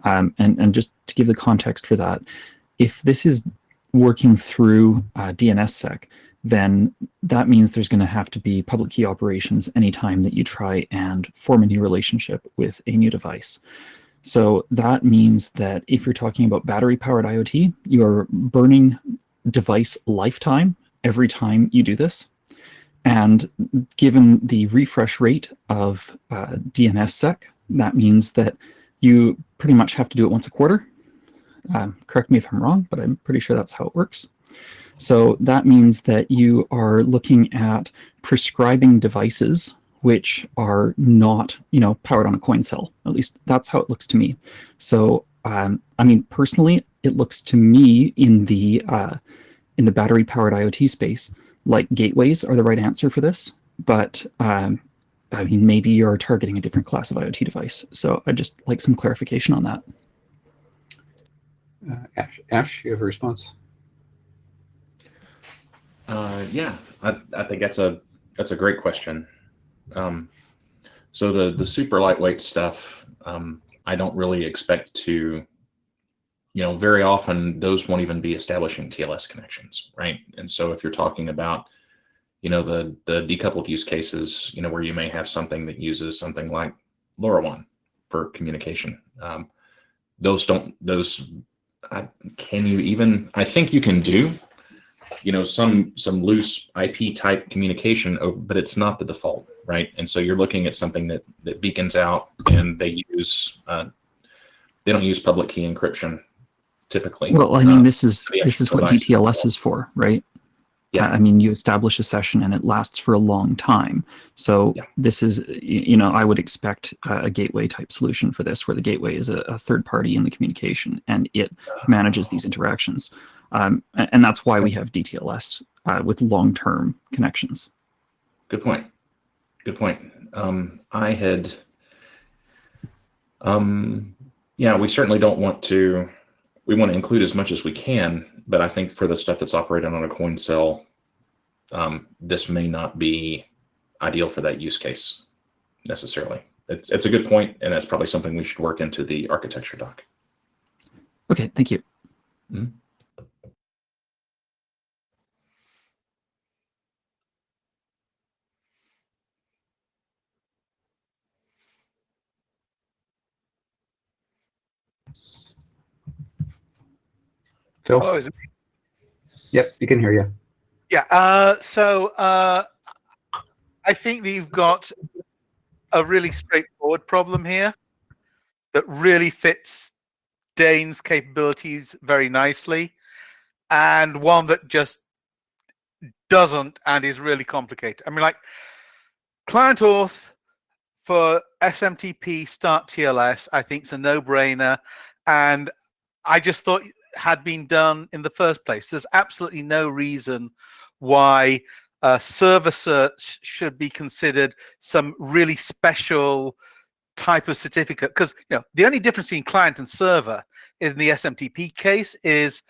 And just to give the context for that, if this is working through DNSSEC, then that means there's going to have to be public key operations anytime that you try and form a new relationship with a new device. So that means that if you're talking about battery-powered IoT, you're burning device lifetime every time you do this. And given the refresh rate of DNSSEC, that means that you pretty much have to do it once a quarter. Correct me if I'm wrong, but I'm pretty sure that's how it works. So that means that you are looking at prescribing devices which are not, powered on a coin cell. At least that's how it looks to me. So, I mean, personally, it looks to me in the battery-powered IoT space like gateways are the right answer for this. But I mean, maybe you're targeting a different class of IoT device. So I'd just like some clarification on that. Ash, you have a response? Yeah, I think that's a great question. So the super lightweight stuff, I don't really expect to, very often those won't even be establishing TLS connections, right? And so if you're talking about, the decoupled use cases, where you may have something that uses something like LoRaWAN for communication, I think you can do, some loose IP type communication, but it's not the default, right? And so you're looking at something that beacons out, and they don't use public key encryption typically. Well, I mean, this is what DTLS is for, right? Yeah. I mean, you establish a session and it lasts for a long time. So yeah. This is, I would expect a gateway type solution for this, where the gateway is a third party in the communication and it manages these interactions. And that's why we have DTLS with long-term connections. Good point. We certainly don't want to, we want to include as much as we can, but I think for the stuff that's operated on a coin cell, this may not be ideal for that use case necessarily. It's a good point, and that's probably something we should work into the architecture doc. Okay, thank you. Mm-hmm. Phil? Oh, is it me? Yep, you can hear you. Yeah. So I think that you've got a really straightforward problem here that really fits Dane's capabilities very nicely, and one that just doesn't and is really complicated. I mean, like client auth for SMTP start TLS, I think it's a no-brainer, and I just thought had been done in the first place. There's absolutely no reason why server search should be considered some really special type of certificate, because the only difference between client and server in the SMTP case is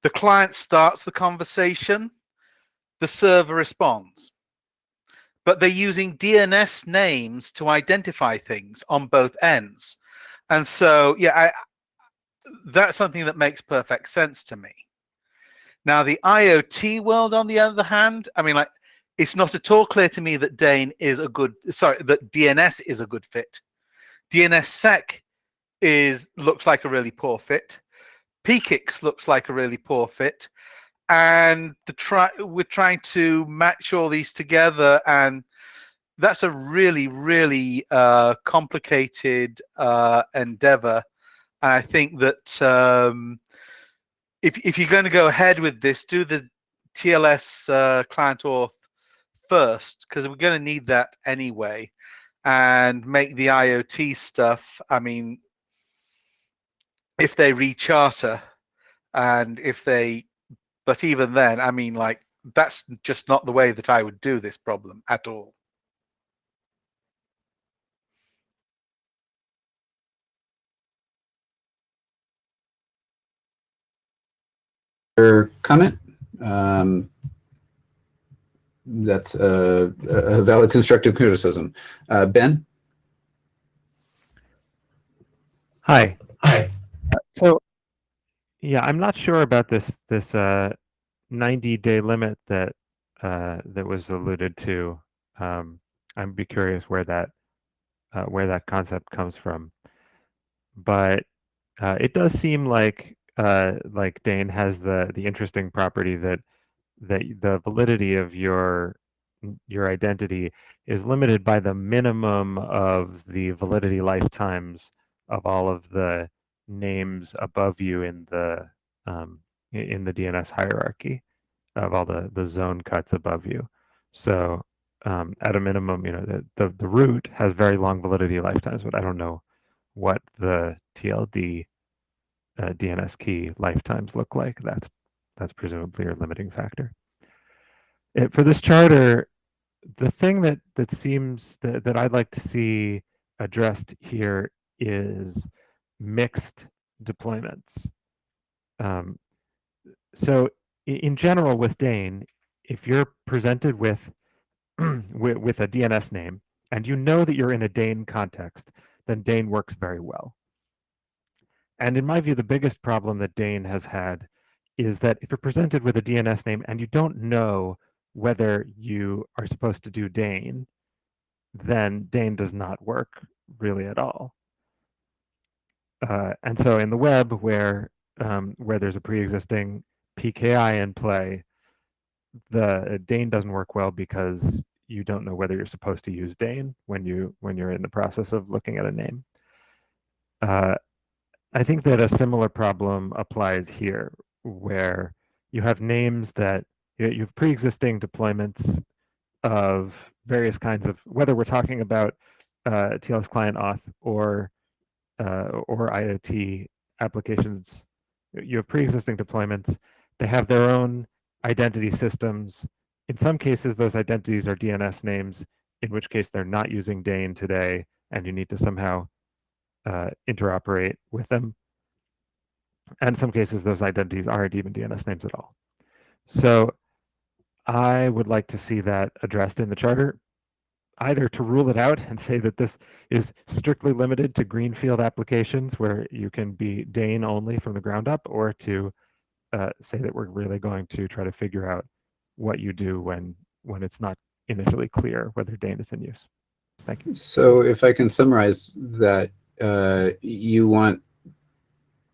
the client starts the conversation, the server responds, but they're using DNS names to identify things on both ends. And so that's something that makes perfect sense to me. Now, the IoT world, on the other hand, I mean, like, it's not at all clear to me that that DNS is a good fit. DNSSEC looks like a really poor fit. PKIX looks like a really poor fit. And we're trying to match all these together and that's a really, really complicated endeavor. And I think that if you're going to go ahead with this, do the TLS client auth first, because we're going to need that anyway, and make the IoT stuff. I mean, if they recharter, and if they, but even then, I mean, like, that's just not the way that I would do this problem at all. Comment? That's a valid constructive criticism. Ben? Hi. So, yeah, I'm not sure about this 90-day limit that that was alluded to. I'd be curious where that concept comes from. But it does seem like Dane has the interesting property that the validity of your identity is limited by the minimum of the validity lifetimes of all of the names above you in the DNS hierarchy, of all the zone cuts above you. So at a minimum, the root has very long validity lifetimes, but I don't know what the TLD DNS key lifetimes look like. That's presumably your limiting factor. For this charter, the thing that seems that I'd like to see addressed here is mixed deployments. So in general with Dane, if you're presented with with a DNS name and you know that you're in a Dane context, then Dane works very well. And in my view, the biggest problem that Dane has had is that if you're presented with a DNS name and you don't know whether you are supposed to do Dane, then Dane does not work really at all. And so in the web, where there's a pre-existing PKI in play, the Dane doesn't work well because you don't know whether you're supposed to use Dane when you're in the process of looking at a name. I think that a similar problem applies here, where you have names that you have pre-existing deployments of various kinds of, whether we're talking about TLS client auth or IoT applications. You have pre-existing deployments. They have their own identity systems. In some cases, those identities are DNS names, in which case they're not using Dane today, and you need to somehow interoperate with them. And in some cases, those identities aren't even DNS names at all. So I would like to see that addressed in the charter, either to rule it out and say that this is strictly limited to greenfield applications where you can be Dane only from the ground up, or to say that we're really going to try to figure out what you do when it's not initially clear whether Dane is in use. Thank you. So if I can summarize that, you want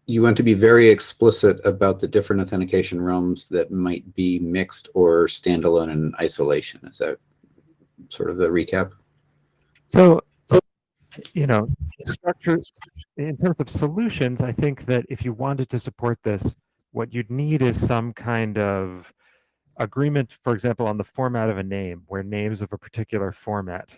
to be very explicit about the different authentication realms that might be mixed or standalone in isolation. Is that sort of the recap? So structure in terms of solutions, I think that if you wanted to support this, what you'd need is some kind of agreement, for example, on the format of a name, where names of a particular format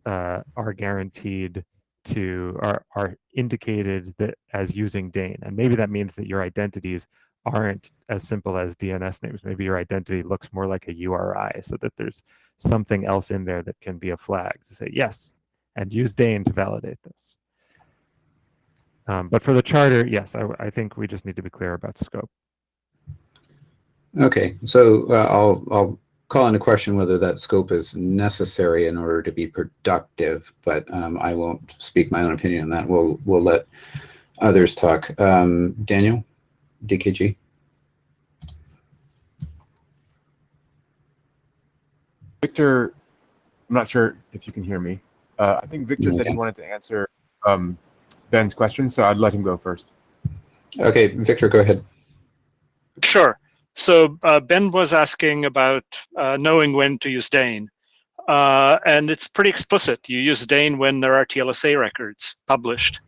are guaranteed to are indicated that as using Dane. And maybe that means that your identities aren't as simple as DNS names. Maybe your identity looks more like a URI, so that there's something else in there that can be a flag to say yes, and use Dane to validate this. But for the charter, yes, I think we just need to be clear about scope. Okay, so I'll call into question whether that scope is necessary in order to be productive, but I won't speak my own opinion on that. We'll let others talk. Daniel, DKG. Victor, I'm not sure if you can hear me. I think Victor said he wanted to answer Ben's question, so I'd let him go first. Okay, Victor, go ahead. Sure. So Ben was asking about knowing when to use Dane. and it's pretty explicit. You use Dane when there are TLSA records published,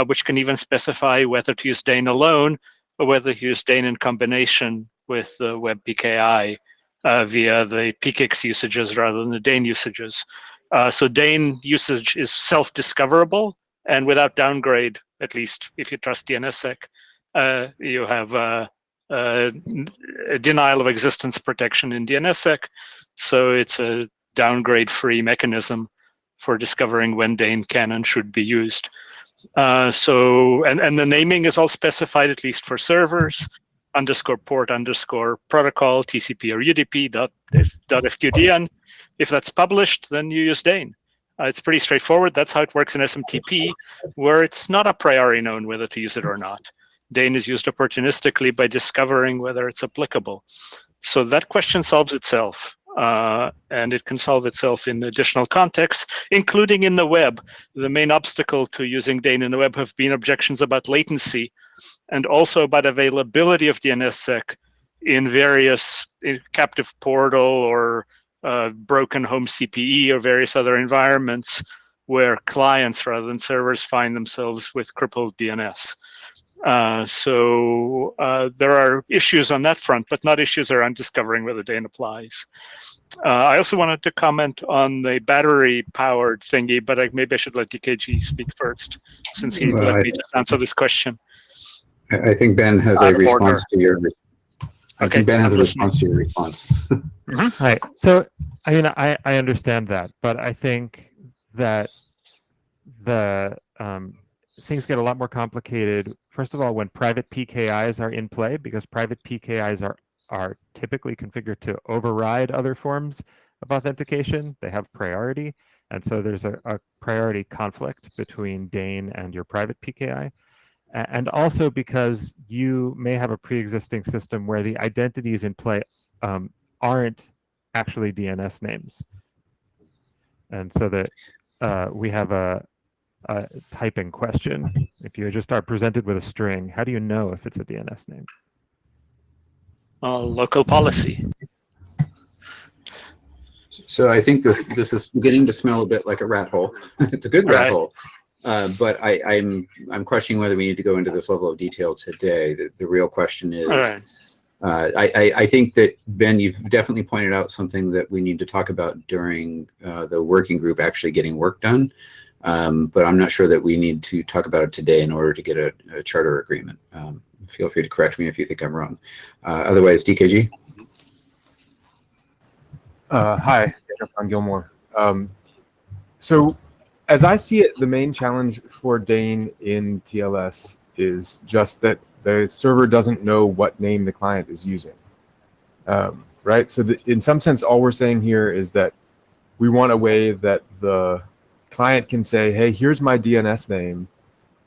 which can even specify whether to use Dane alone or whether to use Dane in combination with the Web PKI via the PKIX usages rather than the Dane usages. So Dane usage is self-discoverable and without downgrade, at least if you trust DNSSEC. You have a denial of existence protection in DNSSEC, so it's a downgrade-free mechanism for discovering when Dane can and should be used. And the naming is all specified, at least for servers, _port _protocol, TCP or UDP, .fqdn. If that's published, then you use Dane. It's pretty straightforward. That's how it works in SMTP, where it's not a priori known whether to use it or not. Dane is used opportunistically by discovering whether it's applicable. So that question solves itself. And it can solve itself in additional contexts, including in the web. The main obstacle to using Dane in the web have been objections about latency and also about availability of DNSSEC in various captive portal or broken home CPE or various other environments where clients rather than servers find themselves with crippled DNS. So there are issues on that front, but not issues around discovering whether Dane applies. I also wanted to comment on the battery-powered thingy, but maybe I should let DKG speak first, since he let me just answer this question. I think Ben has a response to your. I think Ben has a response to your response. Right. So, I mean, I understand that, but I think that the things get a lot more complicated. First of all, when private PKIs are in play, because private PKIs are typically configured to override other forms of authentication. They have priority. And so there's a priority conflict between Dane and your private PKI. And also because you may have a pre-existing system where the identities in play aren't actually DNS names. And so that we have a typing question. If you just are presented with a string, how do you know if it's a DNS name? Local policy. So I think this is beginning to smell a bit like a rat hole. It's a good rat hole, but I'm questioning whether we need to go into this level of detail today. The real question is, I think that Ben, you've definitely pointed out something that we need to talk about during the working group actually getting work done. But I'm not sure that we need to talk about it today in order to get a charter agreement. Feel free to correct me if you think I'm wrong. Otherwise, DKG. Hi, Daniel Gilmore. So as I see it, the main challenge for Dane in TLS is just that the server doesn't know what name the client is using, right? So in some sense, all we're saying here is that we want a way that the client can say, hey, here's my DNS name,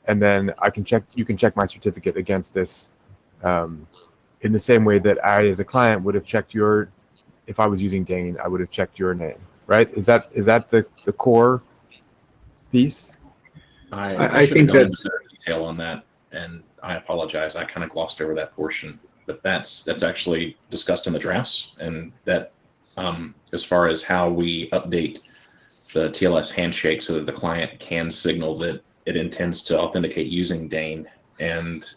and then you can check my certificate against this in the same way that I, as a client, would have checked if I was using Dane, I would have checked your name, right? Is that the core piece? I think that's detail on that, and I apologize. I kind of glossed over that portion, but that's actually discussed in the drafts, and that as far as how we update the TLS handshake so that the client can signal that it intends to authenticate using Dane, and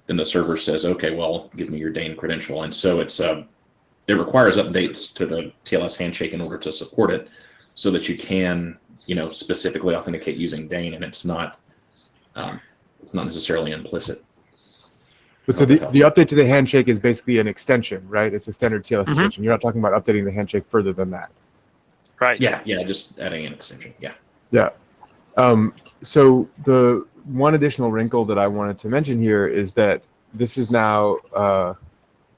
then the server says, okay, well, give me your Dane credential. And so it requires updates to the TLS handshake in order to support it so that you can, specifically authenticate using Dane, and it's not necessarily implicit. But so the update to the handshake is basically an extension, right? It's a standard TLS extension. You're not talking about updating the handshake further than that. Right. Yeah, just adding an extension. Yeah. Yeah. So the one additional wrinkle that I wanted to mention here is that this is now a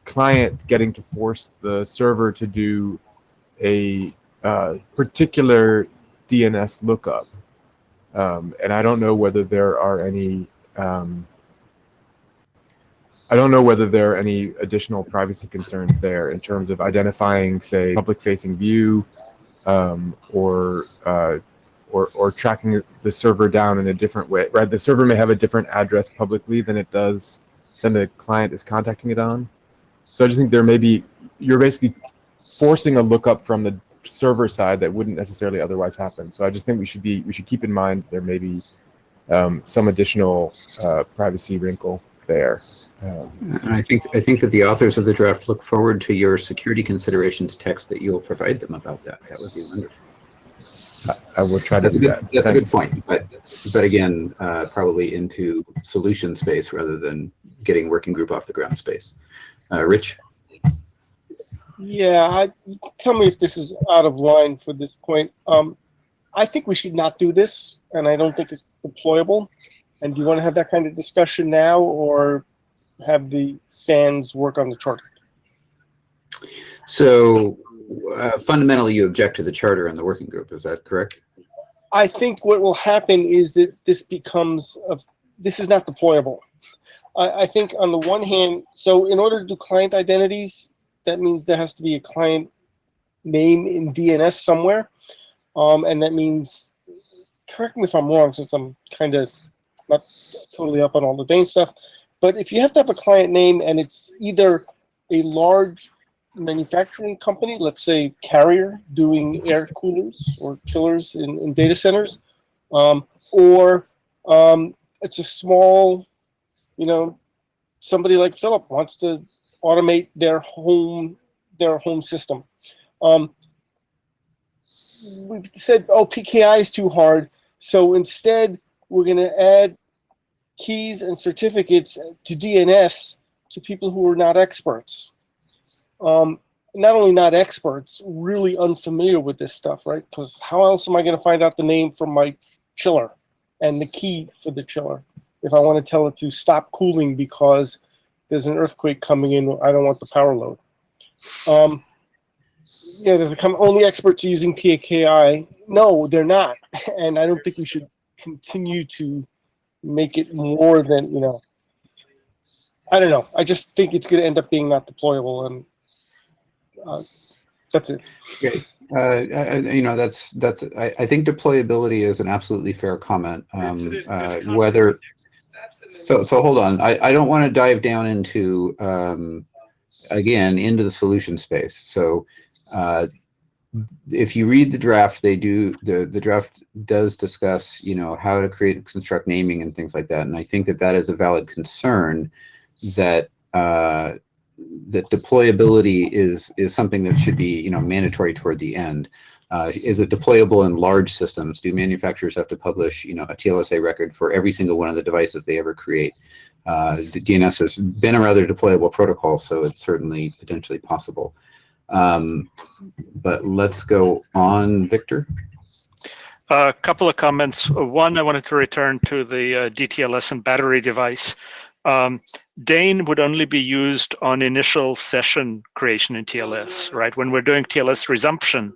client getting to force the server to do a particular DNS lookup. And I don't know whether there are any additional privacy concerns there in terms of identifying, say, public-facing view, or tracking the server down in a different way, right? The server may have a different address publicly than the client is contacting it on. So I just think you're basically forcing a lookup from server side that wouldn't necessarily otherwise happen. So I just think we should keep in mind there may be some additional privacy wrinkle there. And I think that the authors of the draft look forward to your security considerations text that you'll provide them about that. That would be wonderful. I will try to do that. That's a good point, but again, probably into solution space rather than getting working group off the ground space. Rich? Yeah, tell me if this is out of line for this point. I think we should not do this, and I don't think it's deployable. And do you want to have that kind of discussion now, or have the fans work on the charter? So fundamentally, you object to the charter and the working group. Is that correct? I think what will happen is that this is not deployable. I think on the one hand, so in order to do client identities, that means there has to be a client name in DNS somewhere. And that means, correct me if I'm wrong, since I'm kind of not totally up on all the Dane stuff, but if you have to have a client name and it's either a large manufacturing company, let's say Carrier, doing air coolers or chillers in data centers, or it's a small, somebody like Philip wants to automate their home system. We said, oh, PKI is too hard, so instead we're going to add keys and certificates to DNS to people who are not experts. Not only not experts, really unfamiliar with this stuff, right? Because how else am I going to find out the name from my chiller and the key for the chiller if I want to tell it to stop cooling because there's an earthquake coming in, I don't want the power load. There's only experts using PKI. No, they're not. And I don't think we should continue to make it more than, I don't know. I just think it's going to end up being not deployable, and that's it. Okay. I think deployability is an absolutely fair comment. So hold on. I don't want to dive down into into the solution space. So if you read the draft, the draft does discuss how to create and construct naming and things like that. And I think that is a valid concern that that deployability is something that should be mandatory toward the end. Is it deployable in large systems? Do manufacturers have to publish a TLSA record for every single one of the devices they ever create? The DNS has been a rather deployable protocol, so it's certainly potentially possible. But let's go on, Victor. A couple of comments. One, I wanted to return to the DTLS and battery device. Dane would only be used on initial session creation in TLS, right? When we're doing TLS resumption,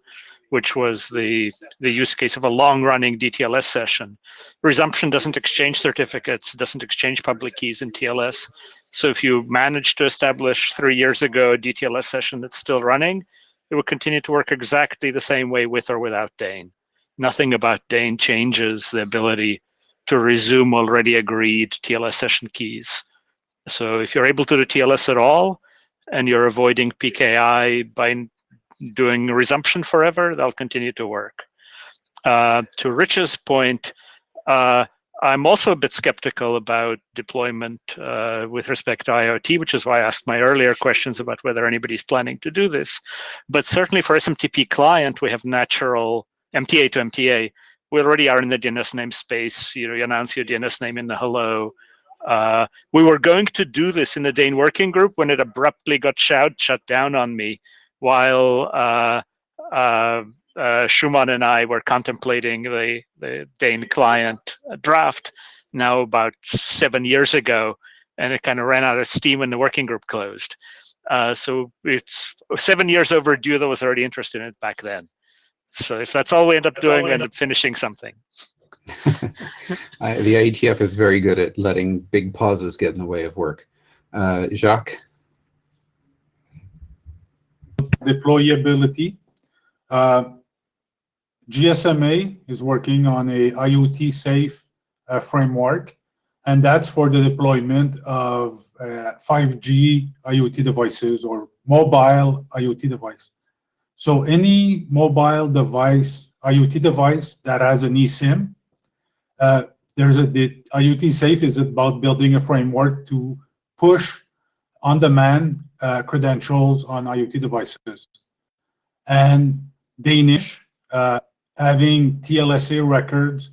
which was the use case of a long-running DTLS session. Resumption doesn't exchange certificates, doesn't exchange public keys in TLS. So if you managed to establish 3 years ago a DTLS session that's still running, it will continue to work exactly the same way with or without Dane. Nothing about Dane changes the ability to resume already agreed TLS session keys. So if you're able to do TLS at all, and you're avoiding PKI by doing resumption forever, they'll continue to work. To Rich's point, I'm also a bit skeptical about deployment with respect to IoT, which is why I asked my earlier questions about whether anybody's planning to do this. But certainly for SMTP client, we have natural MTA to MTA. We already are in the DNS namespace. You announce your DNS name in the hello. We were going to do this in the Dane working group when it abruptly got shut down on me while Schumann and I were contemplating the Dane client draft now about 7 years ago, and it kind of ran out of steam when the working group closed. So it's 7 years overdue that was already interested in it back then. So if that's all we end up doing, we end up finishing something. The IETF is very good at letting big pauses get in the way of work. Jacques? Deployability. GSMA is working on a IoT safe framework, and that's for the deployment of 5G IoT devices or mobile IoT device. So any mobile device, IoT device that has an eSIM, the IoT Safe is about building a framework to push on-demand credentials on IoT devices. And Danish, having TLSA records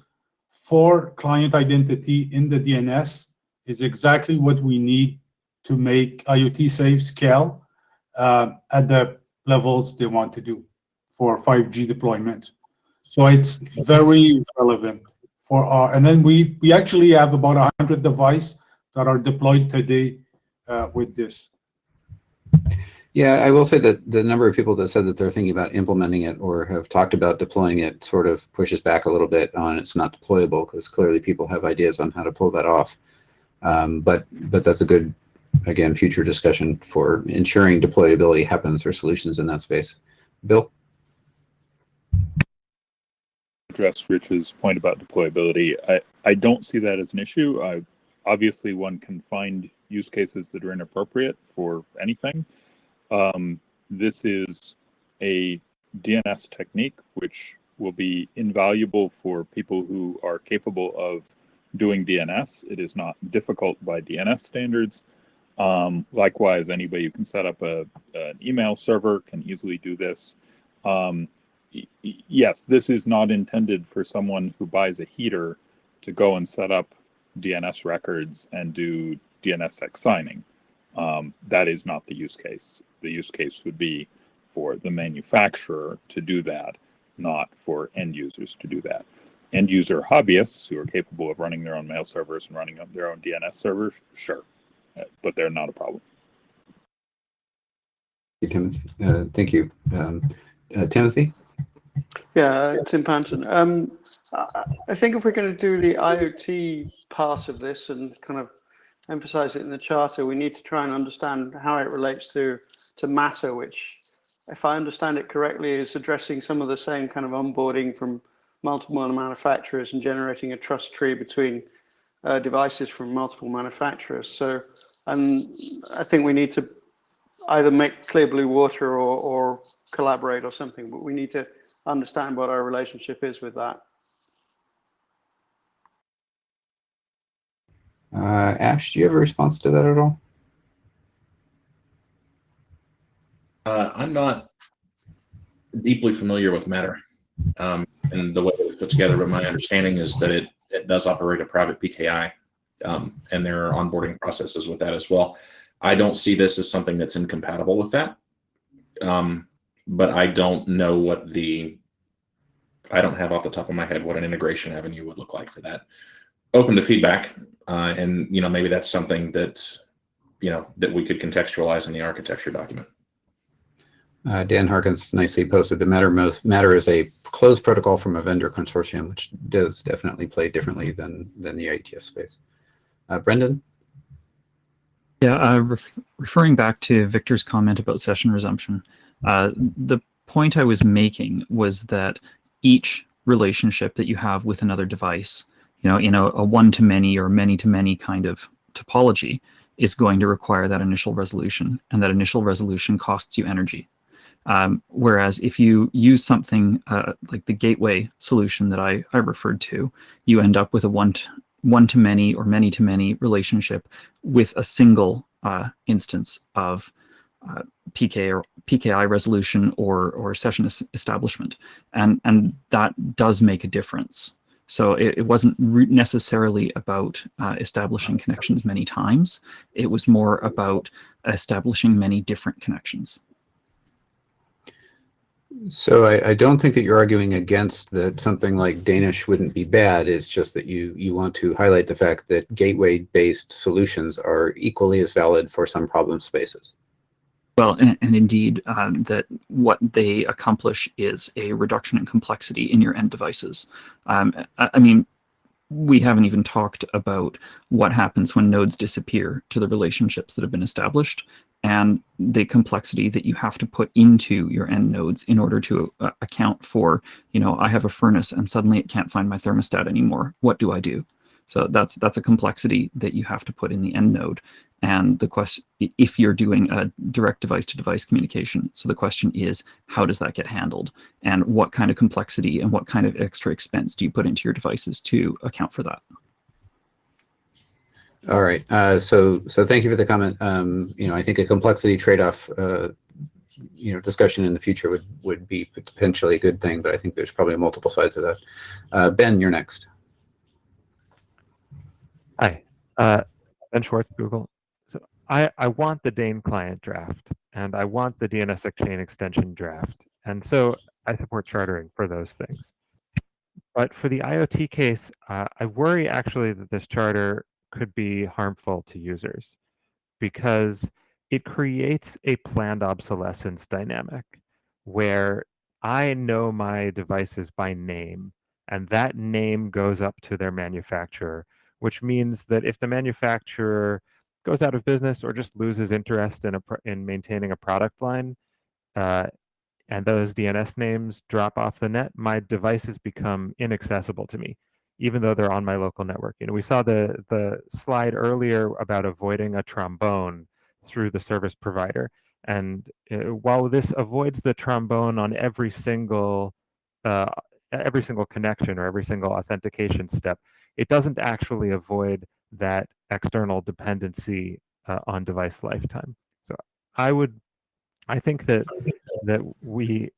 for client identity in the DNS is exactly what we need to make IoT Safe scale at the levels they want to do for 5G deployment. So it's very relevant for our, and then we actually have about 100 devices that are deployed today with this. Yeah, I will say that the number of people that said that they're thinking about implementing it or have talked about deploying it sort of pushes back a little bit on it's not deployable, because clearly people have ideas on how to pull that off. But that's a good, again, future discussion for ensuring deployability happens or solutions in that space. Bill? Address Rich's point about deployability. I don't see that as an issue. Obviously, one can find use cases that are inappropriate for anything. This is a DNS technique which will be invaluable for people who are capable of doing DNS. It is not difficult by DNS standards. Likewise, anybody who can set up an email server can easily do this. Yes, this is not intended for someone who buys a heater to go and set up DNS records and do DNSSEC signing. That is not the use case. The use case would be for the manufacturer to do that, not for end users to do that. End user hobbyists who are capable of running their own mail servers and running up their own DNS servers, sure, but they're not a problem. Thank you. Timothy? Yeah, Tim Panton. I think if we're going to do the IoT part of this and kind of emphasize it in the charter, we need to try and understand how it relates to Matter, which, if I understand it correctly, is addressing some of the same kind of onboarding from multiple manufacturers and generating a trust tree between devices from multiple manufacturers. So, and I think we need to either make clear blue water or collaborate or something, but we need to understand what our relationship is with that. Ash, do you have a response to that at all? I'm not deeply familiar with Matter and the way it's put together, but my understanding is that it does operate a private PKI, and there are onboarding processes with that as well. I don't see this as something that's incompatible with that, but I don't know what I don't have off the top of my head what an integration avenue would look like for that. Open to feedback, and maybe that's something that that we could contextualize in the architecture document. Dan Harkins nicely posted the Matter is a closed protocol from a vendor consortium, which does definitely play differently than the IETF space. Brendan? Yeah, referring back to Victor's comment about session resumption, the point I was making was that each relationship that you have with another device, in a one-to-many or many-to-many kind of topology, is going to require that initial resolution, and that initial resolution costs you energy. Whereas if you use something like the gateway solution that I referred to, you end up with a one-to-many or many-to-many relationship with a single instance of PKI resolution or session establishment, and that does make a difference. So it wasn't necessarily about establishing connections many times. It was more about establishing many different connections. So I don't think that you're arguing against that something like Danish wouldn't be bad. It's just that you want to highlight the fact that gateway-based solutions are equally as valid for some problem spaces. Well, and indeed, that what they accomplish is a reduction in complexity in your end devices. I mean, we haven't even talked about what happens when nodes disappear to the relationships that have been established, and the complexity that you have to put into your end nodes in order to account for, I have a furnace and suddenly it can't find my thermostat anymore. What do I do? So that's a complexity that you have to put in the end node. And the question, if you're doing a direct device-to-device communication, so the question is, how does that get handled? And what kind of complexity and what kind of extra expense do you put into your devices to account for that? All right. So thank you for the comment. I think a complexity trade-off, discussion in the future would be potentially a good thing, but I think there's probably multiple sides of that. Ben, you're next. Hi, Ben Schwartz, Google. So I want the Dane client draft, and I want the DNS Exchange extension draft, and so I support chartering for those things. But for the IoT case, I worry actually that this charter could be harmful to users because it creates a planned obsolescence dynamic where I know my devices by name, and that name goes up to their manufacturer, which means that if the manufacturer goes out of business or just loses interest in maintaining a product line, and those DNS names drop off the net, my devices become inaccessible to me, even though they're on my local network. We saw the slide earlier about avoiding a trombone through the service provider. And while this avoids the trombone on every single connection or every single authentication step, it doesn't actually avoid that external dependency on device lifetime. So I think that we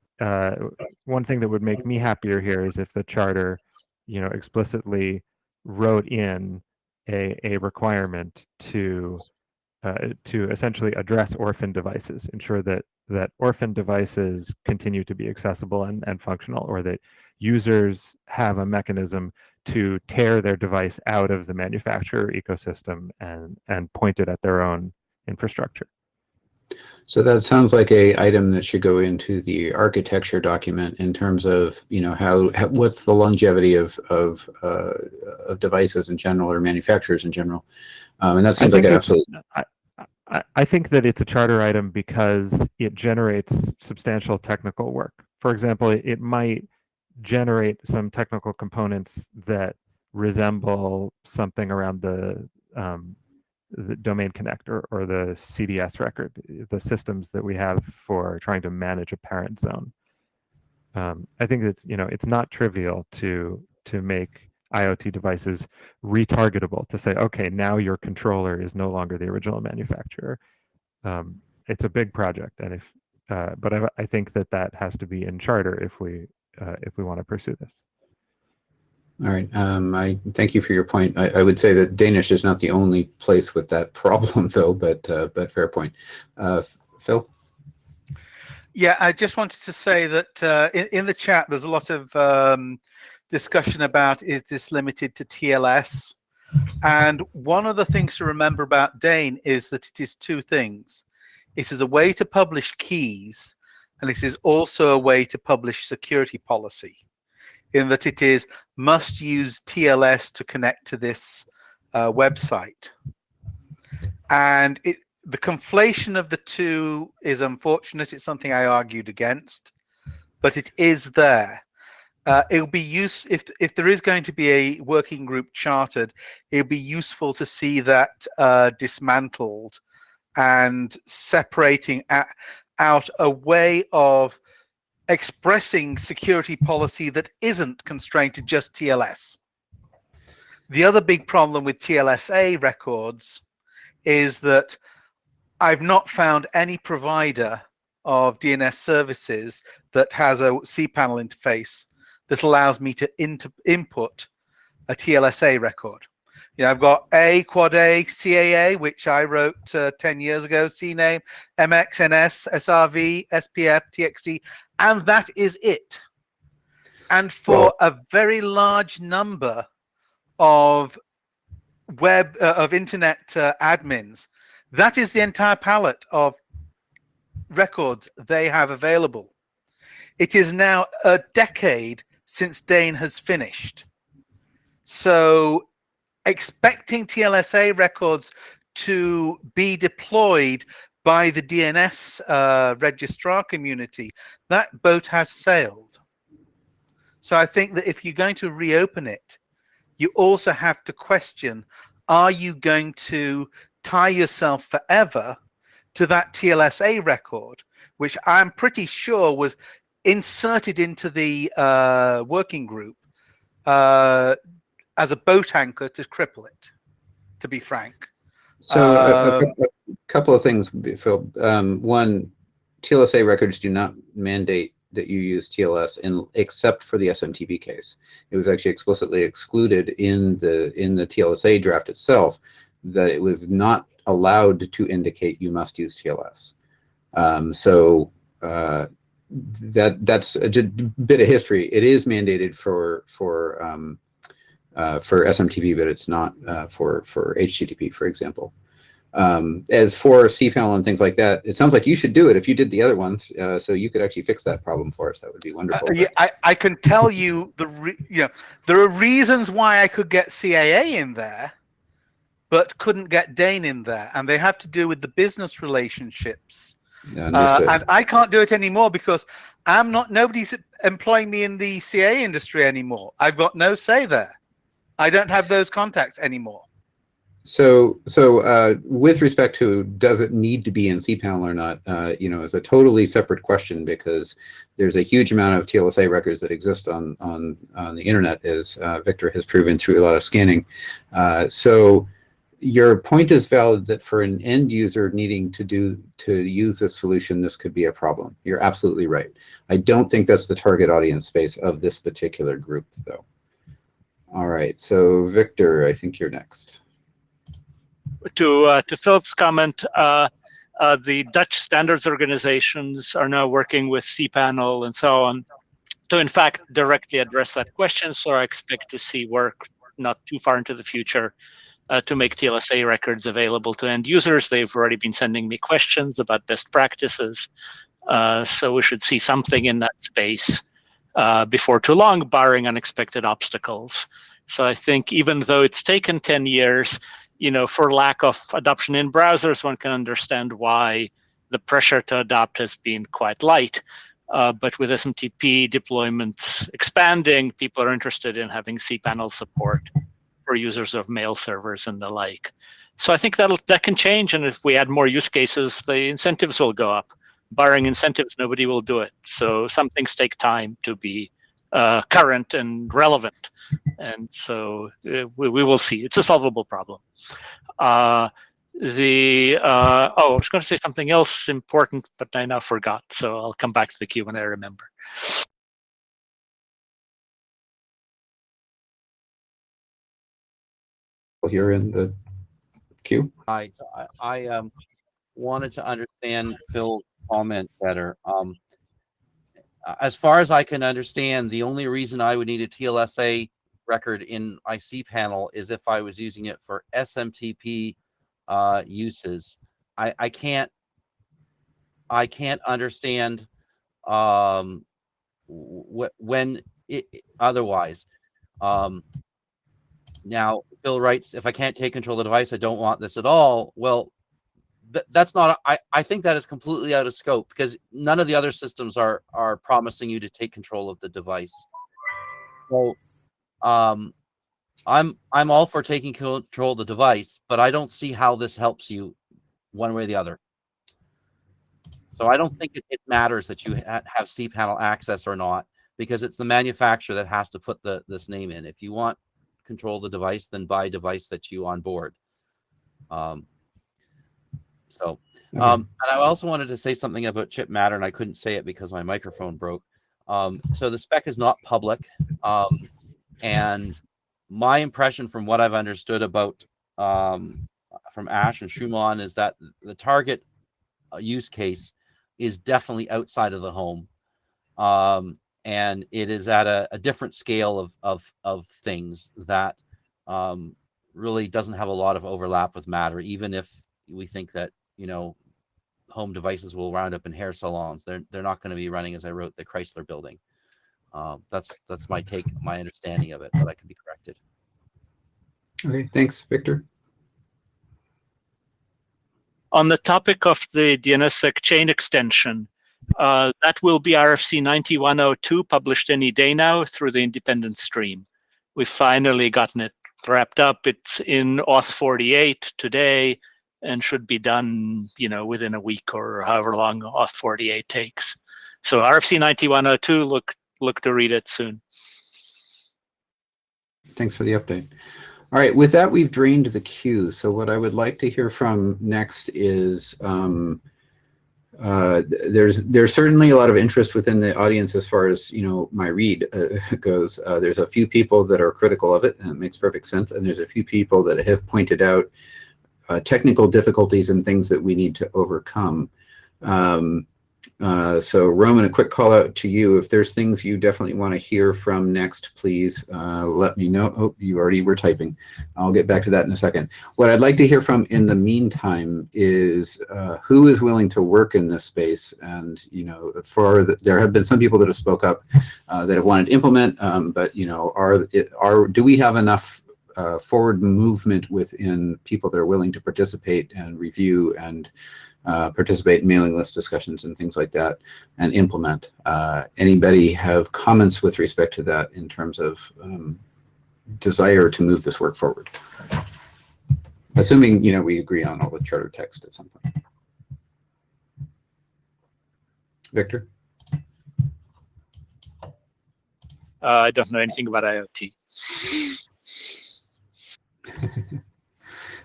one thing that would make me happier here is if the charter, explicitly wrote in a requirement to essentially address orphan devices, ensure that orphan devices continue to be accessible and functional, or that users have a mechanism to tear their device out of the manufacturer ecosystem and point it at their own infrastructure. So that sounds like a item that should go into the architecture document in terms of what's the longevity of devices in general or manufacturers in general, and that seems like an absolute. I think that it's a charter item because it generates substantial technical work. For example, it might generate some technical components that resemble something around the domain connector or the CDS record, the systems that we have for trying to manage a parent zone. I think it's not trivial to make IoT devices retargetable, to say, okay, now your controller is no longer the original manufacturer. It's a big project, and but I think that has to be in charter if we want to pursue this. All right. I thank you for your point. I would say that Danish is not the only place with that problem, though. But fair point. Phil. Yeah, I just wanted to say that in the chat, there's a lot of discussion about, is this limited to TLS? And one of the things to remember about Dane is that it is two things. It is a way to publish keys, and it is also a way to publish security policy, in that it is must use TLS to connect to this website. And the conflation of the two is unfortunate. It's something I argued against, but it is there. It'll be if there is going to be a working group chartered, it'll be useful to see that dismantled and separating out a way of expressing security policy that isn't constrained to just TLS. The other big problem with TLSA records is that I've not found any provider of DNS services that has a cPanel interface that allows me to input a TLSA record. I've got quad A, CAA, which I wrote 10 years ago, CNAME, MX, NS, SRV, SPF, TXT, and that is it. And for a very large number of internet admins, that is the entire palette of records they have available. It is now a decade since Dane has finished. So expecting TLSA records to be deployed by the DNS registrar community, that boat has sailed. So I think that if you're going to reopen it, you also have to question, are you going to tie yourself forever to that TLSA record, which I'm pretty sure was inserted into the working group as a boat anchor to cripple it, to be frank. So a couple of things, Phil. One, TLSA records do not mandate that you use TLS except for the SMTP case. It was actually explicitly excluded in the TLSA draft itself that it was not allowed to indicate you must use TLS. That's a bit of history. It is mandated for SMTP, but it's not for HTTP, for example. As for cPanel and things like that, it sounds like you should do it if you did the other ones, so you could actually fix that problem for us. That would be wonderful. Yeah, I can tell you there are reasons why I could get CAA in there, but couldn't get Dane in there, and they have to do with the business relationships. Understood. And I can't do it anymore because nobody's employing me in the CAA industry anymore. I've got no say there. I don't have those contacts anymore. So with respect to does it need to be in cPanel or not, is a totally separate question, because there's a huge amount of TLSA records that exist on the internet, as Victor has proven through a lot of scanning. So your point is valid that for an end user needing to use this solution, this could be a problem. You're absolutely right. I don't think that's the target audience space of this particular group, though. All right, so Victor, I think you're next. To Philip's comment, the Dutch standards organizations are now working with cPanel and so on to, in fact, directly address that question. So I expect to see work not too far into the future to make TLSA records available to end users. They've already been sending me questions about best practices. So we should see something in that space before too long, barring unexpected obstacles. So I think even though it's taken 10 years, for lack of adoption in browsers, one can understand why the pressure to adopt has been quite light. But with SMTP deployments expanding, people are interested in having cPanel support for users of mail servers and the like. So I think that can change, and if we add more use cases, the incentives will go up. Barring incentives, nobody will do it. So some things take time to be current and relevant, and so we will see. It's a solvable problem. I was going to say something else important, but I now forgot. So I'll come back to the queue when I remember. Here in the queue. I wanted to understand Phil's comment better. As far as I can understand, the only reason I would need a TLSA record in my cPanel is if I was using it for SMTP uses. I can't understand when it otherwise. Now, Phil writes, if I can't take control of the device, I don't want this at all. Well, that's not, I think that is completely out of scope, because none of the other systems are promising you to take control of the device. So I'm all for taking control of the device, but I don't see how this helps you one way or the other. So I don't think it matters that you have cPanel access or not, because it's the manufacturer that has to put this name in. If you want control of the device, then buy a device that's you on board. And I also wanted to say something about chip matter, and I couldn't say it because my microphone broke. So the spec is not public, and my impression from what I've understood about from Ash and Schumann is that the target use case is definitely outside of the home, and it is at a different scale of things that really doesn't have a lot of overlap with matter, even if we think that home devices will round up in hair salons. They're not going to be running, as I wrote, the Chrysler building. That's my take, my understanding of it, but I can be corrected. Okay, thanks, Victor. On the topic of the DNSSEC chain extension, that will be RFC 9102, published any day now through the independent stream. we've finally gotten it wrapped up. It's in auth 48 today and should be done, within a week or however long auth 48 takes. So RFC 9102, look to read it soon. Thanks for the update. All right, with that, we've drained the queue. So what I would like to hear from next is there's certainly a lot of interest within the audience as far as my read goes. There's a few people that are critical of it, and it makes perfect sense. And there's a few people that have pointed out technical difficulties and things that we need to overcome. So Roman, a quick call out to you. If there's things you definitely want to hear from next, please let me know. Oh, you already were typing. I'll get back to that in a second. What I'd like to hear from in the meantime is who is willing to work in this space. And, there have been some people that have spoke up that have wanted to implement, but, do we have enough forward movement within people that are willing to participate and review and participate in mailing list discussions and things like that and implement? Anybody have comments with respect to that in terms of desire to move this work forward? Assuming, we agree on all the charter text at some point. Victor? I don't know anything about IoT.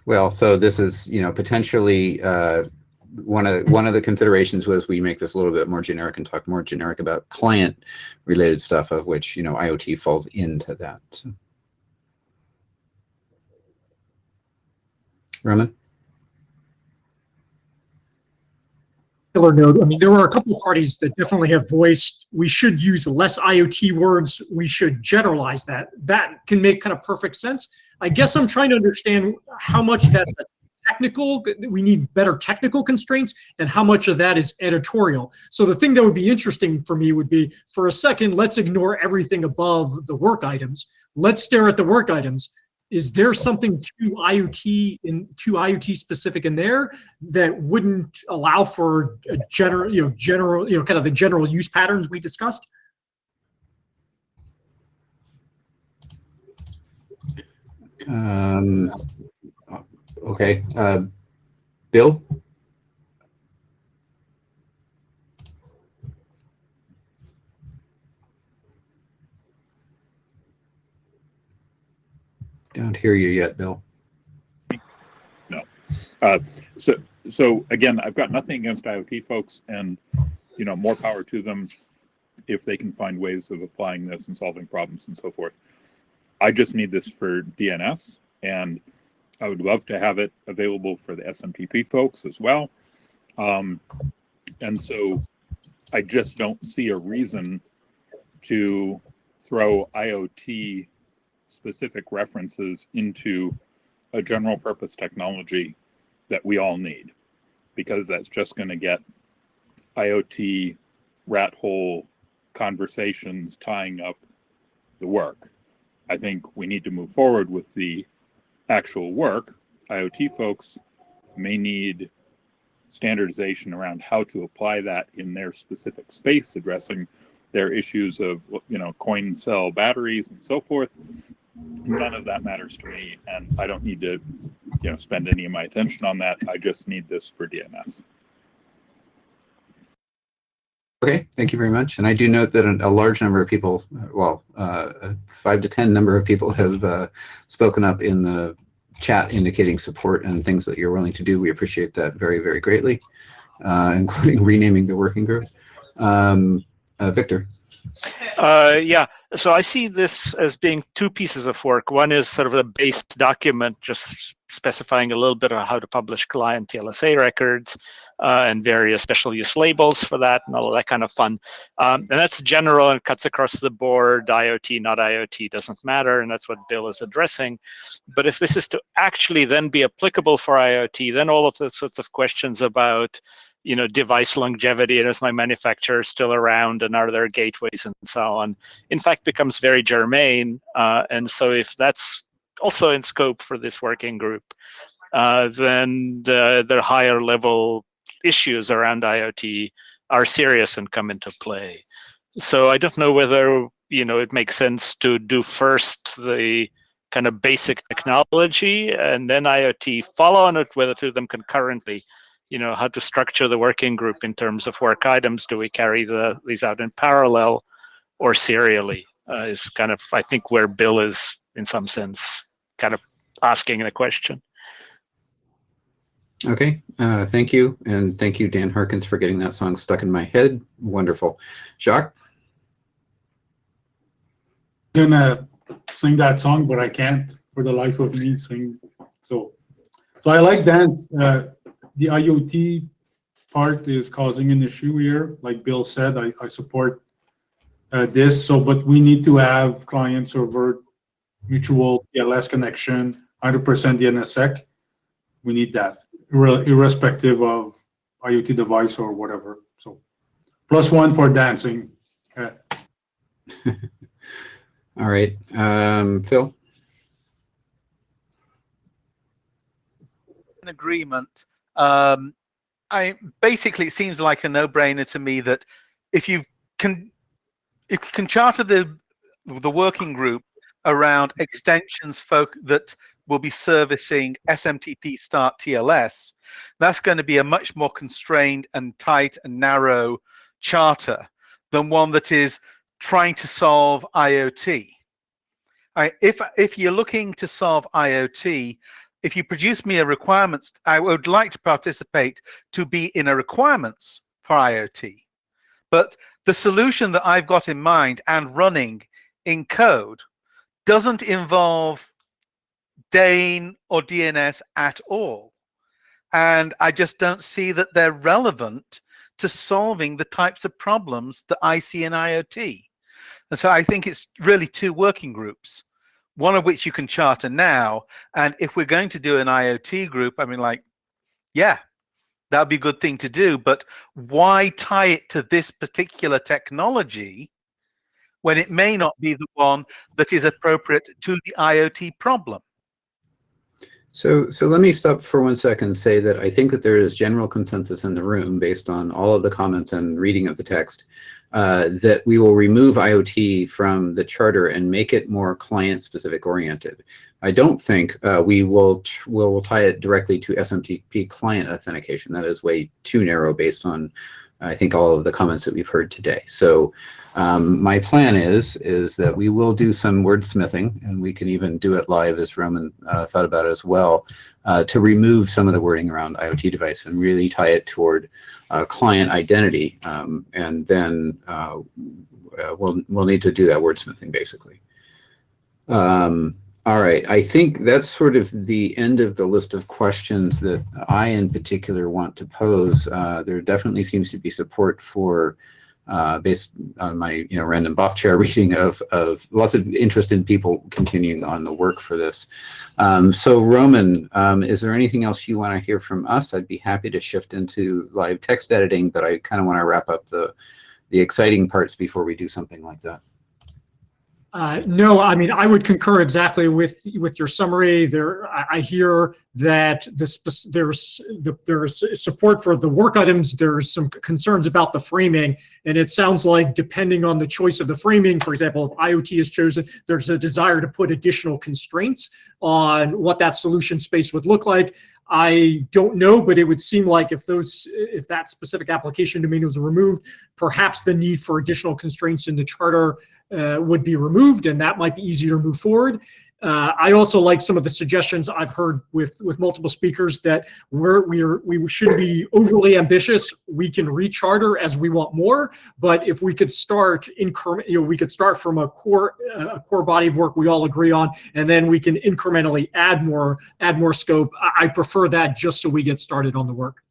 Well, so this is, potentially one of the considerations was we make this a little bit more generic and talk more generic about client-related stuff, of which IoT falls into that. So. Roman? Note. I mean, there were a couple of parties that definitely have voiced we should use less IoT words. We should generalize that. That can make kind of perfect sense. I guess I'm trying to understand how much that's technical. We need better technical constraints, and how much of that is editorial. So the thing that would be interesting for me would be, for a second, let's ignore everything above the work items. Let's stare at the work items. Is there something too IoT specific in there that wouldn't allow for a general, kind of the general use patterns we discussed? Okay. Bill? Don't hear you yet, Bill. No. So again, I've got nothing against IoT folks, and more power to them if they can find ways of applying this and solving problems and so forth. I just need this for DNS, and I would love to have it available for the SMTP folks as well. And so I just don't see a reason to throw IoT specific references into a general purpose technology that we all need, because that's just going to get IoT rat hole conversations tying up the work. I think we need to move forward with the actual work. IoT folks may need standardization around how to apply that in their specific space, addressing their issues of coin cell batteries and so forth. None of that matters to me, and I don't need to spend any of my attention on that. I just need this for DNS. Okay, thank you very much. And I do note that a large number of people, a 5 to 10 number of people have spoken up in the chat indicating support and things that you're willing to do. We appreciate that very, very greatly, including renaming the working group. Victor. Yeah, so I see this as being two pieces of work. One is sort of a base document, just specifying a little bit of how to publish client TLSA records and various special use labels for that and all of that kind of fun. And that's general and cuts across the board. IoT, not IoT, doesn't matter, and that's what Bill is addressing. But if this is to actually then be applicable for IoT, then all of the sorts of questions about device longevity, and is my manufacturer still around, and are there gateways and so on, in fact becomes very germane. And so if that's also in scope for this working group, then the higher level issues around IoT are serious and come into play. So I don't know whether it makes sense to do first the kind of basic technology and then IoT, follow on it, whether to them concurrently, how to structure the working group in terms of work items. Do we carry these out in parallel or serially? Is kind of, I think, where Bill is in some sense kind of asking the question. Okay, thank you. And thank you, Dan Harkins, for getting that song stuck in my head. Wonderful. Jacques? I'm gonna sing that song, but I can't for the life of me sing. So I like Dan's, the IoT part is causing an issue here. Like Bill said, I support this. So, but we need to have client server mutual TLS connection, 100% DNSSEC. We need that, irrespective of IoT device or whatever. So, +1 for dancing. All right, Phil? In agreement. Basically, it seems like a no-brainer to me that if you can charter the working group around extensions that will be servicing SMTP Start TLS, that's going to be a much more constrained and tight and narrow charter than one that is trying to solve IoT. If you're looking to solve IoT, if you produce me a requirements, I would like to participate to be in a requirements for IoT. But the solution that I've got in mind and running in code doesn't involve DANE or DNS at all. And I just don't see that they're relevant to solving the types of problems that I see in IoT. And so I think it's really two working groups, one of which you can charter now. And if we're going to do an IoT group, I mean, yeah, that'd be a good thing to do. But why tie it to this particular technology when it may not be the one that is appropriate to the IoT problem? So let me stop for 1 second and say that I think that there is general consensus in the room based on all of the comments and reading of the text that we will remove IoT from the charter and make it more client-specific oriented. I don't think we will tie it directly to SMTP client authentication. That is way too narrow based on, I think, all of the comments that we've heard today. So my plan is that we will do some wordsmithing, and we can even do it live, as Roman thought about as well, to remove some of the wording around IoT device and really tie it toward client identity. And then we'll need to do that wordsmithing, basically. All right, I think that's sort of the end of the list of questions that I in particular want to pose. There definitely seems to be support for, based on my random buff chair reading of lots of interest in people continuing on the work for this. So Roman, is there anything else you want to hear from us? I'd be happy to shift into live text editing, but I kind of want to wrap up the exciting parts before we do something like that. No, I mean, I would concur exactly with your summary. I hear that there's support for the work items. There's some concerns about the framing, and it sounds like depending on the choice of the framing, for example, if IoT is chosen, there's a desire to put additional constraints on what that solution space would look like. I don't know, but it would seem like if that specific application domain was removed, perhaps the need for additional constraints in the charter would be removed, and that might be easier to move forward. I also like some of the suggestions I've heard with multiple speakers that we shouldn't be overly ambitious. We can recharter as we want more, but if we could start we could start from a core body of work we all agree on, and then we can incrementally add more scope. I prefer that just so we get started on the work.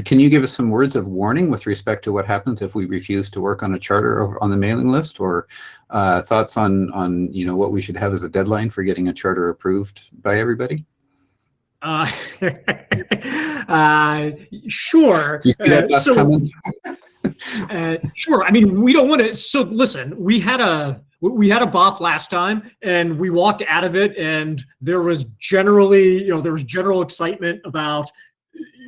Can you give us some words of warning with respect to what happens if we refuse to work on a charter on the mailing list, or thoughts on what we should have as a deadline for getting a charter approved by everybody? Sure. Do you see that bus coming? Sure. I mean, we don't want to. So listen, we had a BOF last time, and we walked out of it, and there was general excitement about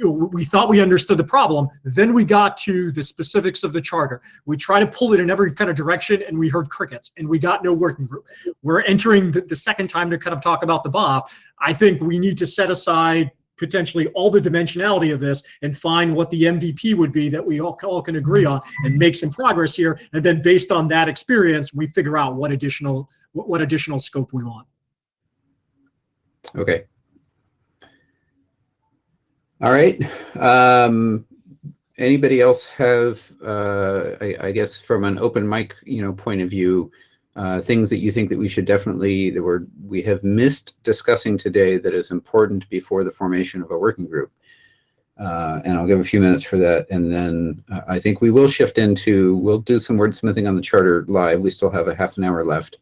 we thought we understood the problem. Then we got to the specifics of the charter. We tried to pull it in every kind of direction, and we heard crickets, and we got no working group. We're entering the second time to kind of talk about the BOP. I think we need to set aside potentially all the dimensionality of this and find what the MVP would be that we all can agree on and make some progress here. And then based on that experience, we figure out what additional scope we want. Okay. All right. Anybody else have, I guess, from an open mic, point of view, things that you think that we should definitely, we have missed discussing today that is important before the formation of a working group? And I'll give a few minutes for that. And then I think we will shift into, we'll do some wordsmithing on the charter live. We still have a half an hour left.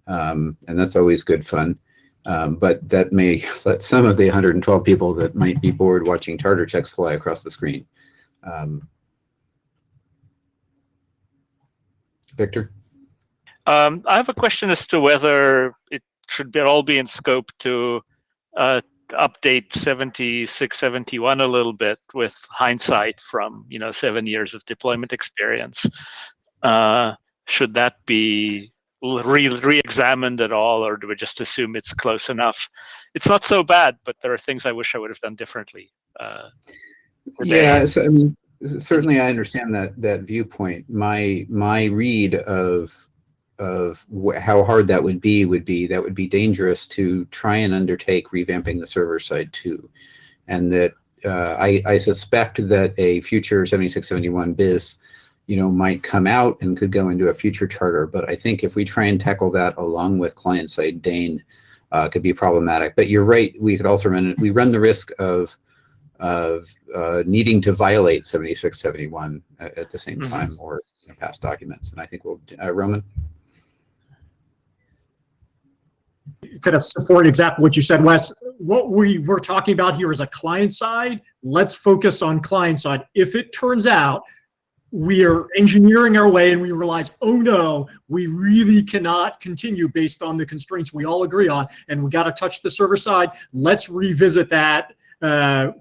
And that's always good fun. But that may let some of the 112 people that might be bored watching charter text fly across the screen. Victor? I have a question as to whether it should all be in scope to update 7671 a little bit with hindsight from 7 years of deployment experience. Should that be re-examined at all, or do we just assume it's close enough? It's not so bad, but there are things I wish I would have done differently. Yeah, so, I mean, certainly I understand that viewpoint. My read of how hard that would be dangerous to try and undertake revamping the server side too, and that I suspect that a future 7671 BIS might come out and could go into a future charter. But I think if we try and tackle that along with client-side Dane, could be problematic. But you're right, we could also run the risk of needing to violate 7671 at the same time, or past documents. And I think we'll, Roman? Kind of support exactly what you said, Wes. What we were talking about here is a client side. Let's focus on client side. If it turns out we are engineering our way and we realize, oh no, we really cannot continue based on the constraints we all agree on, and we got to touch the server side, let's revisit that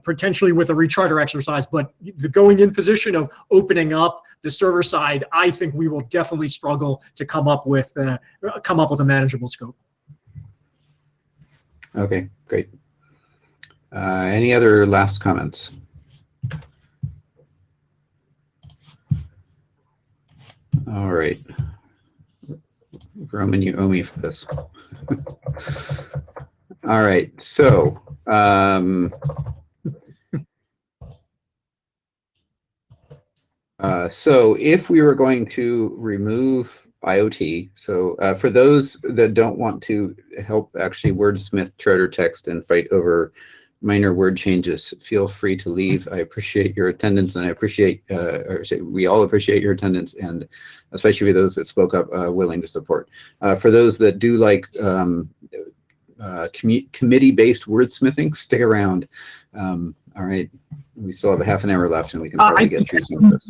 potentially with a recharter exercise. But the going in position of opening up the server side, I think we will definitely struggle to come up with a manageable scope. Okay, great. Any other last comments? All right. Roman, you owe me for this. All right, so so if we were going to remove IoT, so for those that don't want to help actually wordsmith charter text and fight over minor word changes, feel free to leave. I appreciate your attendance, and I appreciate, we all appreciate your attendance, and especially those that spoke up willing to support. For those that do like committee-based wordsmithing, stick around. All right, we still have a half an hour left, and we can probably get through some of this.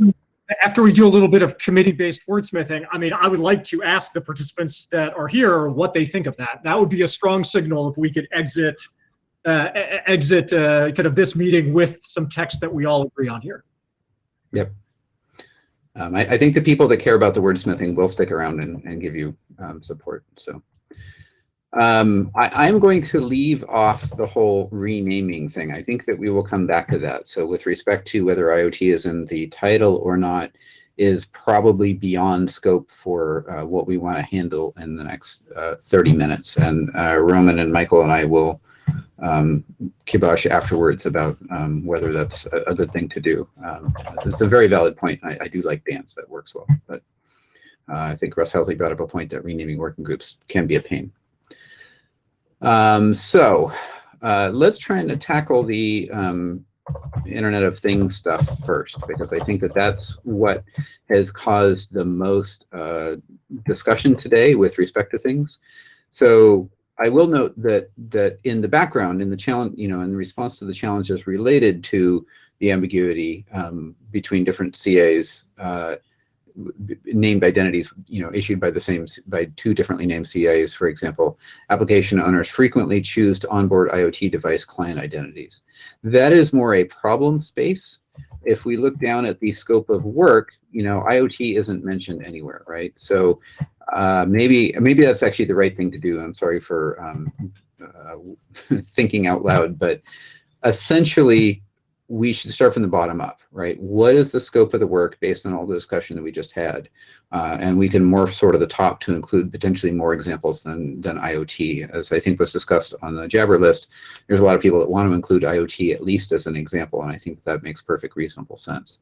After we do a little bit of committee-based wordsmithing, I mean, I would like to ask the participants that are here what they think of that. That would be a strong signal if we could exit kind of this meeting with some text that we all agree on here. Yep. I think the people that care about the wordsmithing will stick around and give you support. So I'm going to leave off the whole renaming thing. I think that we will come back to that. So with respect to whether IoT is in the title or not is probably beyond scope for what we want to handle in the next 30 minutes. And Roman and Michael and I will kibosh afterwards about whether that's a good thing to do. It's a very valid point. I do like dance, that works well, but I think Russ Helsley brought up a point that renaming working groups can be a pain. So let's try and tackle the Internet of Things stuff first, because I think that that's what has caused the most discussion today with respect to things. So I will note that in the background, in the challenge, in response to the challenges related to the ambiguity between different CAs, named identities, issued by by two differently named CAs, for example, application owners frequently choose to onboard IoT device client identities. That is more a problem space. If we look down at the scope of work, IoT isn't mentioned anywhere, right? So maybe that's actually the right thing to do. I'm sorry for thinking out loud, but essentially, we should start from the bottom up, right? What is the scope of the work based on all the discussion that we just had? And we can morph sort of the top to include potentially more examples than IoT. As I think was discussed on the Jabber list, there's a lot of people that want to include IoT at least as an example, and I think that makes perfect reasonable sense.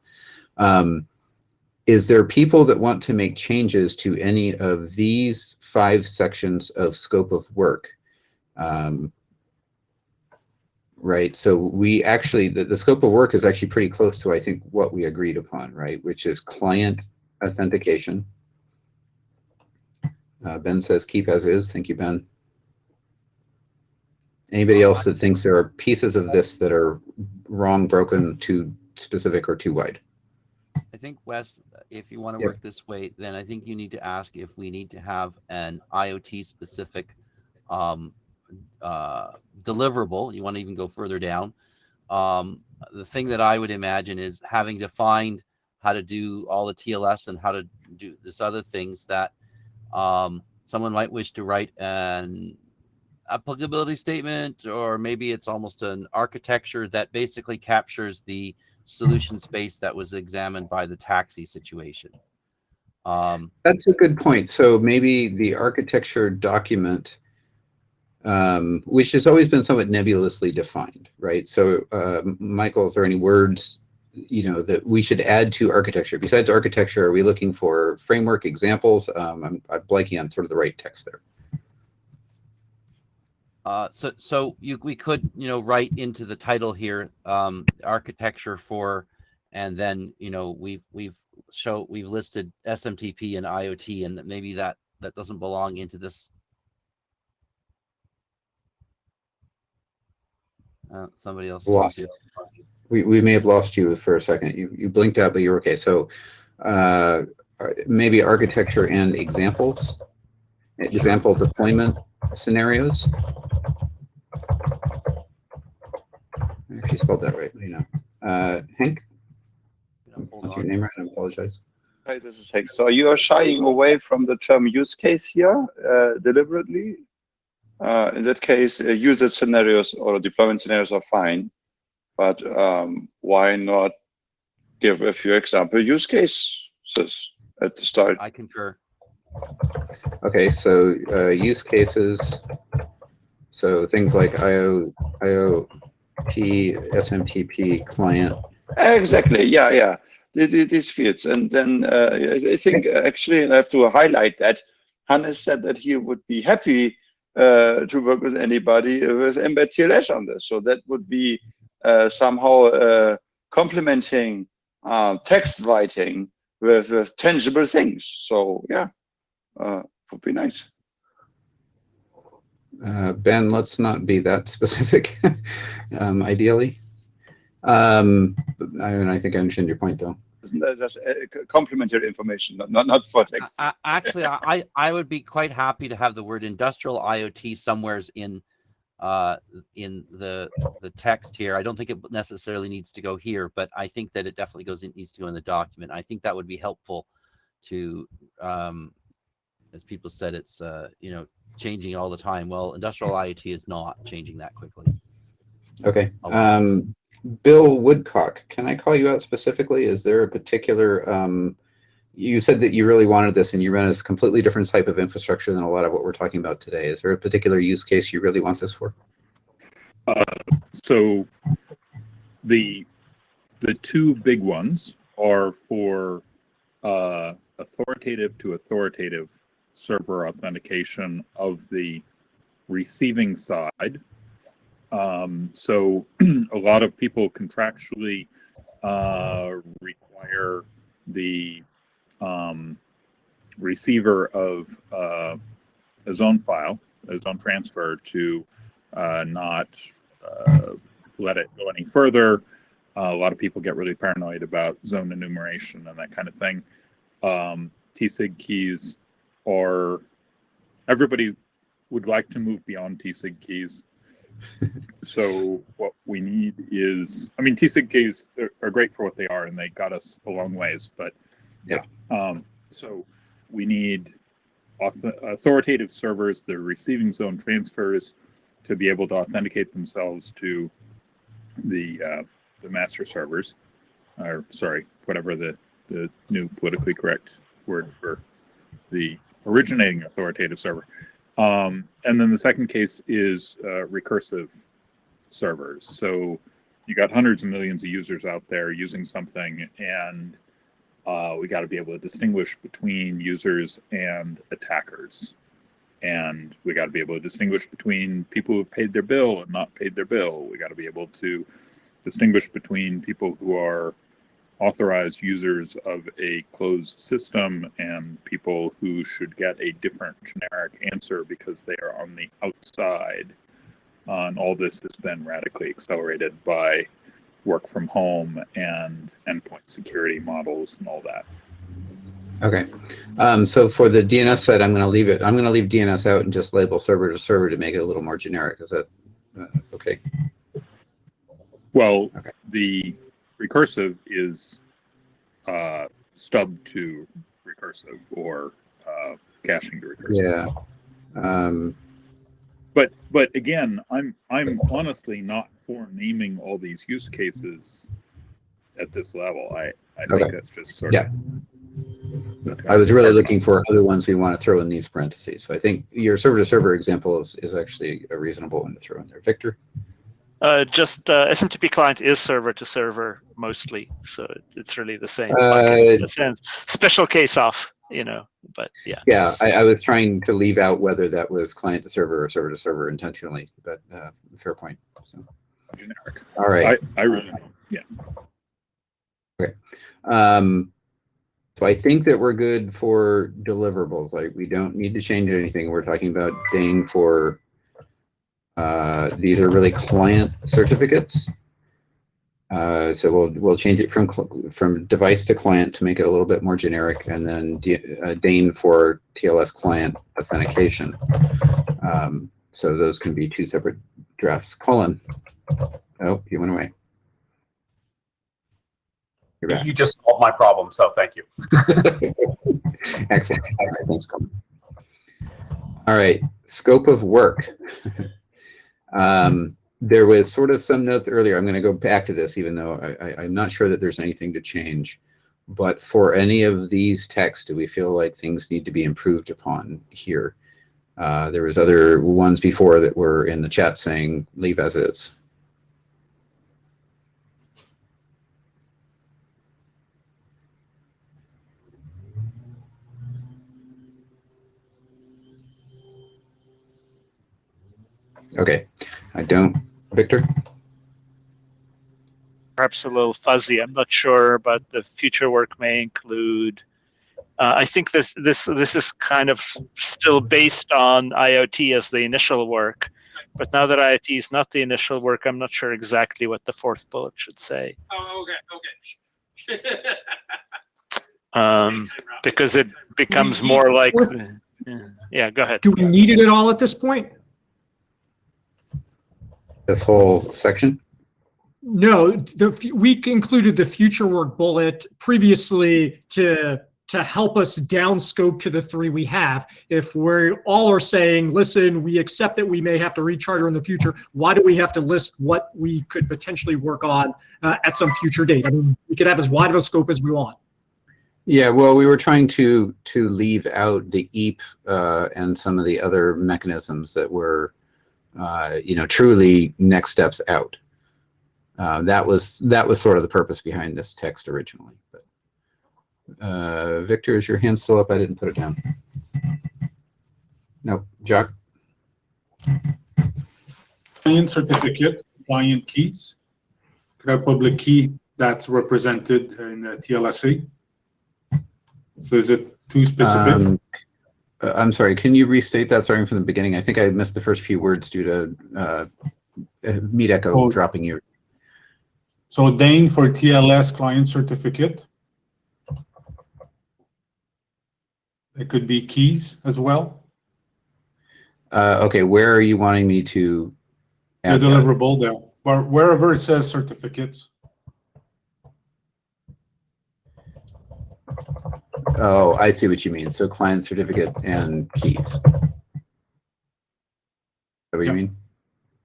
Is there people that want to make changes to any of these 5 sections of scope of work? Right, so we actually, the scope of work is actually pretty close to, I think, what we agreed upon, right, which is client authentication. Ben says keep as is. Thank you, Ben. Anybody else that thinks there are pieces of this that are wrong, broken, too specific, or too wide? I think, Wes, if you want to work this way, then I think you need to ask if we need to have an IoT specific deliverable. You want to even go further down. The thing that I would imagine is having to find how to do all the TLS and how to do this other things that someone might wish to write an applicability statement, or maybe it's almost an architecture that basically captures the solution space that was examined by the taxi situation. That's a good point. So maybe the architecture document, which has always been somewhat nebulously defined, right? So, Michael, is there any words, that we should add to architecture? Besides architecture, are we looking for framework examples? I'm blanking on sort of the right text there. We could, write into the title here, architecture for, and then, we've listed SMTP and IoT, and maybe that doesn't belong into this. Somebody else Lost you. We may have lost you for a second. You blinked out, but you're okay. So maybe architecture and examples, example deployment scenarios. If you spelled that right, Hank, what's your name right? I apologize. Hi, this is Hank. So you are shying away from the term use case here deliberately. In that case, user scenarios or deployment scenarios are fine, but why not give a few example use cases at the start? I concur. Okay, so use cases. So things like IoT, SMTP, client. Exactly. Yeah. These fields, and then I think actually I have to highlight that Hannes said that he would be happy to work with anybody with embed TLS on this. So that would be somehow complementing text writing with tangible things. So yeah, would be nice. Ben, let's not be that specific, ideally. And I think I understand your point, though. That's complementary information, not for text. Actually, I would be quite happy to have the word industrial IoT somewheres in the text here. I don't think it necessarily needs to go here, but I think that it definitely needs to go in the document. I think that would be helpful to, as people said, it's changing all the time. Well, industrial IoT is not changing that quickly. Okay. Bill Woodcock, can I call you out specifically? Is there a particular, you said that you really wanted this and you ran a completely different type of infrastructure than a lot of what we're talking about today. Is there a particular use case you really want this for? So the two big ones are for authoritative to authoritative server authentication of the receiving side. So a lot of people contractually require the receiver of a zone file, a zone transfer, to not let it go any further. A lot of people get really paranoid about zone enumeration and that kind of thing. TSIG keys are, everybody would like to move beyond TSIG keys. So what we need is, I mean, TSIG keys are great for what they are, and they got us a long ways, but yeah. So we need authoritative servers, the receiving zone transfers, to be able to authenticate themselves to the master servers, or sorry, whatever the new politically correct word for the originating authoritative server. And then the second case is recursive servers. So you got hundreds of millions of users out there using something, and we got to be able to distinguish between users and attackers. And we got to be able to distinguish between people who have paid their bill and not paid their bill. We got to be able to distinguish between people who are authorized users of a closed system and people who should get a different generic answer because they are on the outside. And all this has been radically accelerated by work from home and endpoint security models and all that. Okay. So for the DNS side, I'm going to leave it. I'm going to leave DNS out and just label server to server to make it a little more generic. Is that okay? Well, okay. The recursive is stub to recursive or caching to recursive. Yeah. But again, I'm honestly not for naming all these use cases at this level. I think that's just sort of. I was really looking for other ones we want to throw in these parentheses. So I think your server to server example is actually a reasonable one to throw in there. Victor? Just SMTP client is server to server mostly, so it's really the same bucket in a sense. Special case off, but yeah. Yeah, I was trying to leave out whether that was client to server or server to server intentionally, but fair point. So generic. All right. I really, yeah. Okay. So I think that we're good for deliverables. We don't need to change anything. We're talking about Dane for. These are really client certificates. So we'll change it from device to client to make it a little bit more generic, and then Dane for TLS client authentication. So those can be two separate drafts. Colin, oh, you went away. You're back. You just solved my problem, so thank you. Excellent. Thanks, Colin. All right, scope of work. There was sort of some notes earlier. I'm going to go back to this, even though I'm not sure that there's anything to change. But for any of these texts, do we feel like things need to be improved upon here? There was other ones before that were in the chat saying leave as is. Okay, I don't. Victor? Perhaps a little fuzzy. I'm not sure, but the future work may include. I think this is kind of still based on IoT as the initial work, but now that IoT is not the initial work, I'm not sure exactly what the fourth bullet should say. Oh, okay. Because it becomes more like. Yeah, go ahead. Do we need it at all at this point? This whole section? No, we included the future work bullet previously to help us down scope to the three we have. If we're all are saying, listen, we accept that we may have to recharter in the future, why do we have to list what we could potentially work on at some future date? I mean, we could have as wide of a scope as we want. Yeah, well, we were trying to leave out the EAP and some of the other mechanisms that were truly next steps out. That was sort of the purpose behind this text originally. But Victor, is your hand still up? I didn't put it down. No, Jacques? Client certificate, client keys. Could have public key that's represented in the TLSA. So is it too specific? I'm sorry, can you restate that starting from the beginning? I think I missed the first few words due to Meet Echo dropping you. So Dane for TLS client certificate. It could be keys as well. Okay, where are you wanting me to The add that? deliverable there, or wherever it says certificates. Oh, I see what you mean. So client certificate and keys. Is that what you mean?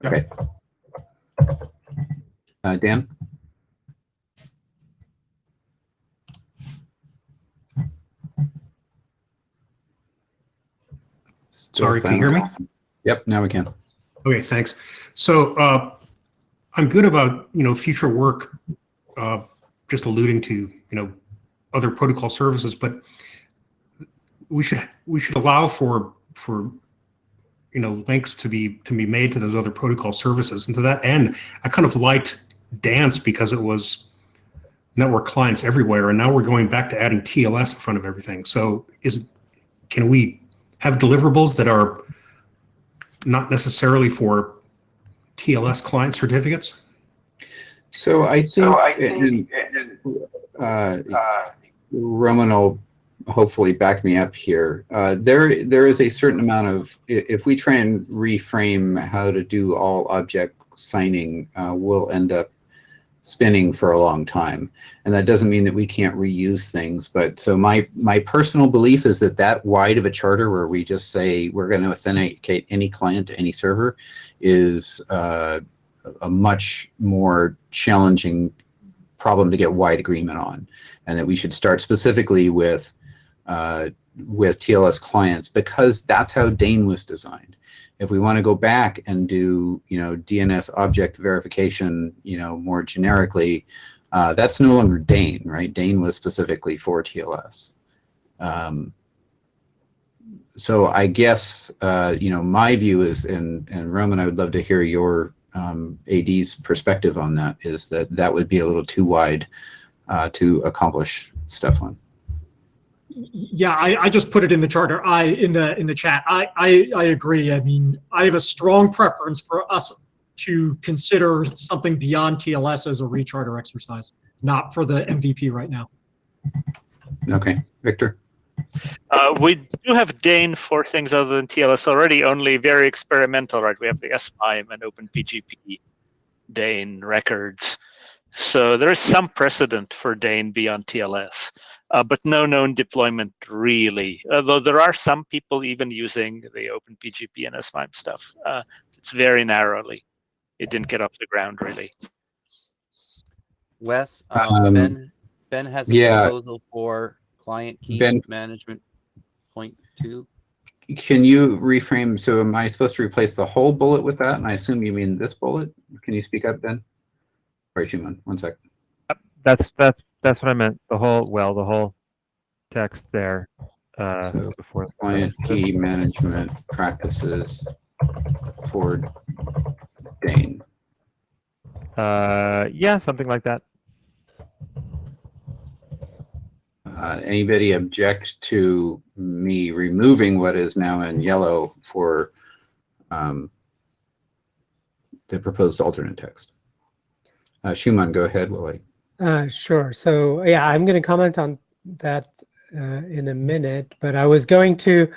Okay. Dan? Sorry, can you hear me? Yep, now we can. Okay, thanks. So I'm good about, future work, just alluding to, other protocol services, but we should allow for links to be made to those other protocol services. And to that end, I kind of liked Dance because it was network clients everywhere, and now we're going back to adding TLS in front of everything. So can we have deliverables that are not necessarily for TLS client certificates? So I think, Roman will hopefully back me up here. There is a certain amount of, if we try and reframe how to do all object signing, we'll end up spinning for a long time. And that doesn't mean that we can't reuse things. But so my personal belief is that wide of a charter where we just say we're going to authenticate any client to any server is a much more challenging problem to get wide agreement on, and that we should start specifically with TLS clients, because that's how Dane was designed. If we want to go back and do DNS object verification more generically, that's no longer Dane, right? Dane was specifically for TLS. So I guess my view is, and Roman, I would love to hear your AD's perspective on that, is that would be a little too wide to accomplish stuff on. Yeah, I just put it in the charter. In the chat. I agree. I mean, I have a strong preference for us to consider something beyond TLS as a recharter exercise, not for the MVP right now. Okay, Victor. We do have Dane for things other than TLS already, only very experimental, right? We have the SMIME and OpenPGP Dane records. So there is some precedent for Dane beyond TLS, but no known deployment really. Although there are some people even using the OpenPGP and SMIME stuff. It's very narrowly. It didn't get off the ground really. Wes, Ben has a proposal for client key management point 2. Can you reframe? So am I supposed to replace the whole bullet with that? And I assume you mean this bullet. Can you speak up, Ben? Sorry, Shuman, 1 sec. That's what I meant. The whole text there. So before client key management practices for Dane. Yeah, something like that. Anybody object to me removing what is now in yellow for the proposed alternate text? Shuman, go ahead, Willie. Sure. So yeah, I'm going to comment on that in a minute, but I was going to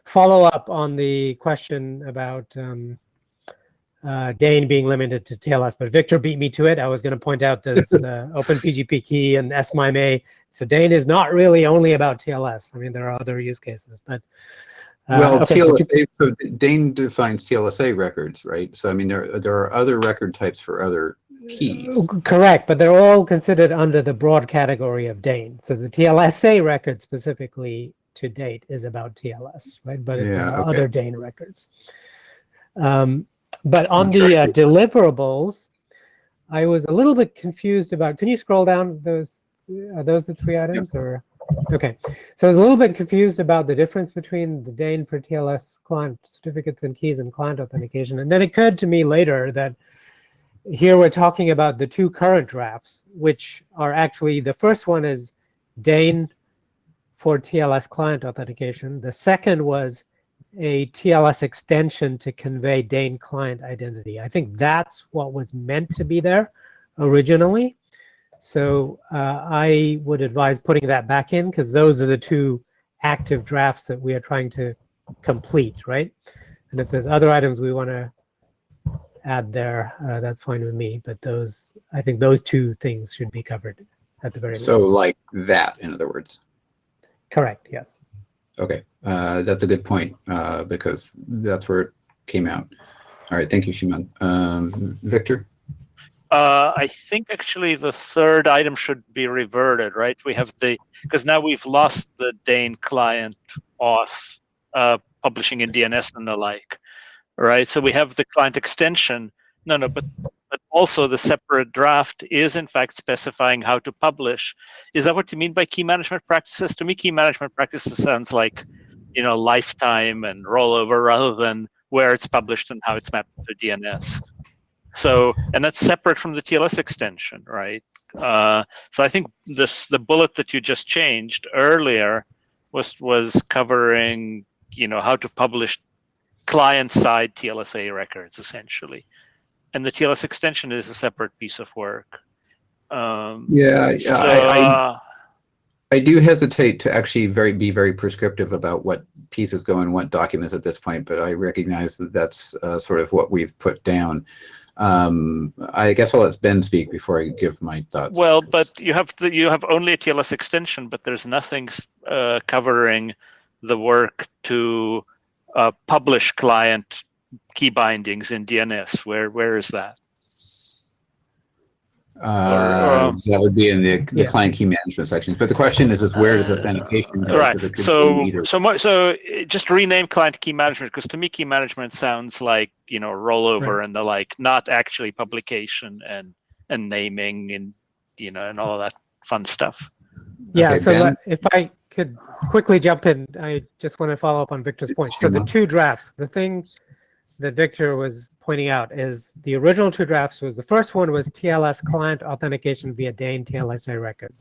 follow up on the question about Dane being limited to TLS, but Victor beat me to it. I was going to point out this OpenPGP key and SMIME. So Dane is not really only about TLS. I mean, there are other use cases, but well, okay, TLSA. So Dane defines TLSA records, right? So I mean, there are other record types for other keys. Correct, but they're all considered under the broad category of Dane. So the TLSA record specifically to date is about TLS, right? But there are other Dane records. But on the deliverables, I was a little bit confused about. Can you scroll down those? Are those the 3 items, or? Okay, so I was a little bit confused about the difference between the Dane for TLS client certificates and keys and client authentication, and then it occurred to me later that here we're talking about the 2 current drafts, which are actually, the first one is Dane for TLS client authentication. The second was a TLS extension to convey Dane client identity. I think that's what was meant to be there originally. So I would advise putting that back in, because those are the 2 active drafts that we are trying to complete, right? And if there's other items we want to add there, that's fine with me. But I think those two things should be covered at the very least. So like that, in other words. Correct. Yes. Okay, that's a good point because that's where it came out. All right, thank you, Shimon. Victor? I think actually the third item should be reverted, right? We have because now we've lost the Dane client auth publishing in DNS and the like, right? So we have the client extension. No, but also the separate draft is in fact specifying how to publish. Is that what you mean by key management practices? To me, key management practices sounds like, lifetime and rollover rather than where it's published and how it's mapped to DNS. So, and that's separate from the TLS extension, right? So I think the bullet that you just changed earlier was covering, how to publish client-side TLSA records, essentially. And the TLS extension is a separate piece of work. I do hesitate to actually be very prescriptive about what pieces go in what documents at this point, but I recognize that that's sort of what we've put down. I guess I'll let Ben speak before I give my thoughts. Well, but you have only a TLS extension, but there's nothing covering the work to publish client key bindings in DNS. Where is that? That would be in the client key management sections. But the question is where does authentication go? Right. So just rename client key management, because to me key management sounds like rollover and the like, not actually publication and naming and and all of that fun stuff. Yeah. Okay, so Ben? if I could quickly jump in, I just want to follow up on Victor's point. So the two drafts, the thing that Victor was pointing out is the original two drafts the first one was TLS client authentication via Dane TLSA records.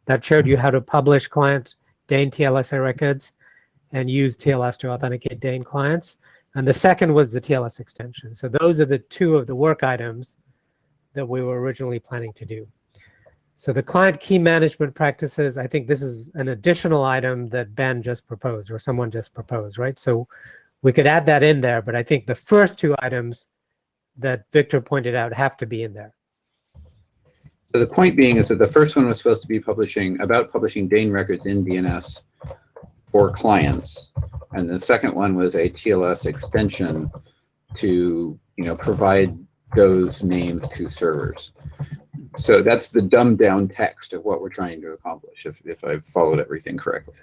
That showed you how to publish client Dane TLSA records and use TLS to authenticate Dane clients. And the second was the TLS extension. So those are the two of the work items that we were originally planning to do. So the client key management practices, I think this is an additional item that Ben just proposed or someone just proposed, right? So we could add that in there, but I think the first two items that Victor pointed out have to be in there. So the point being is that the first one was supposed to be publishing Dane records in DNS for clients, and the second one was a TLS extension to provide those names to servers. So that's the dumbed down text of what we're trying to accomplish, if I've followed everything correctly.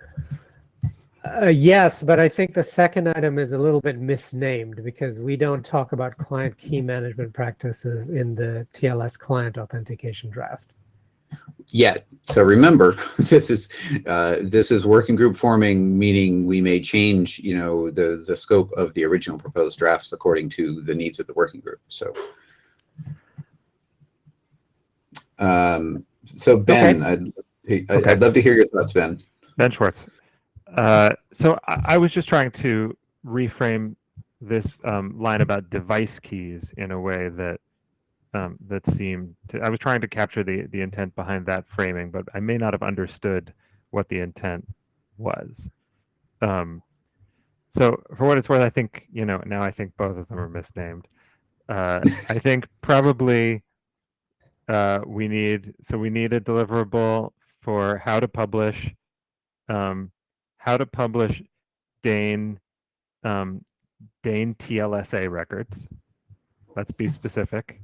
Yes, but I think the second item is a little bit misnamed because we don't talk about client key management practices in the TLS client authentication draft. Yet, so remember, this is working group forming, meaning we may change, the scope of the original proposed drafts according to the needs of the working group. So, Ben, okay. I'd love to hear your thoughts, Ben. Ben Schwartz. So I was just trying to reframe this line about device keys in a way that seemed to, I was trying to capture the intent behind that framing, but I may not have understood what the intent was. So for what it's worth, I think, now I think both of them are misnamed. I think probably we need a deliverable for how to publish Dane TLSA records. Let's be specific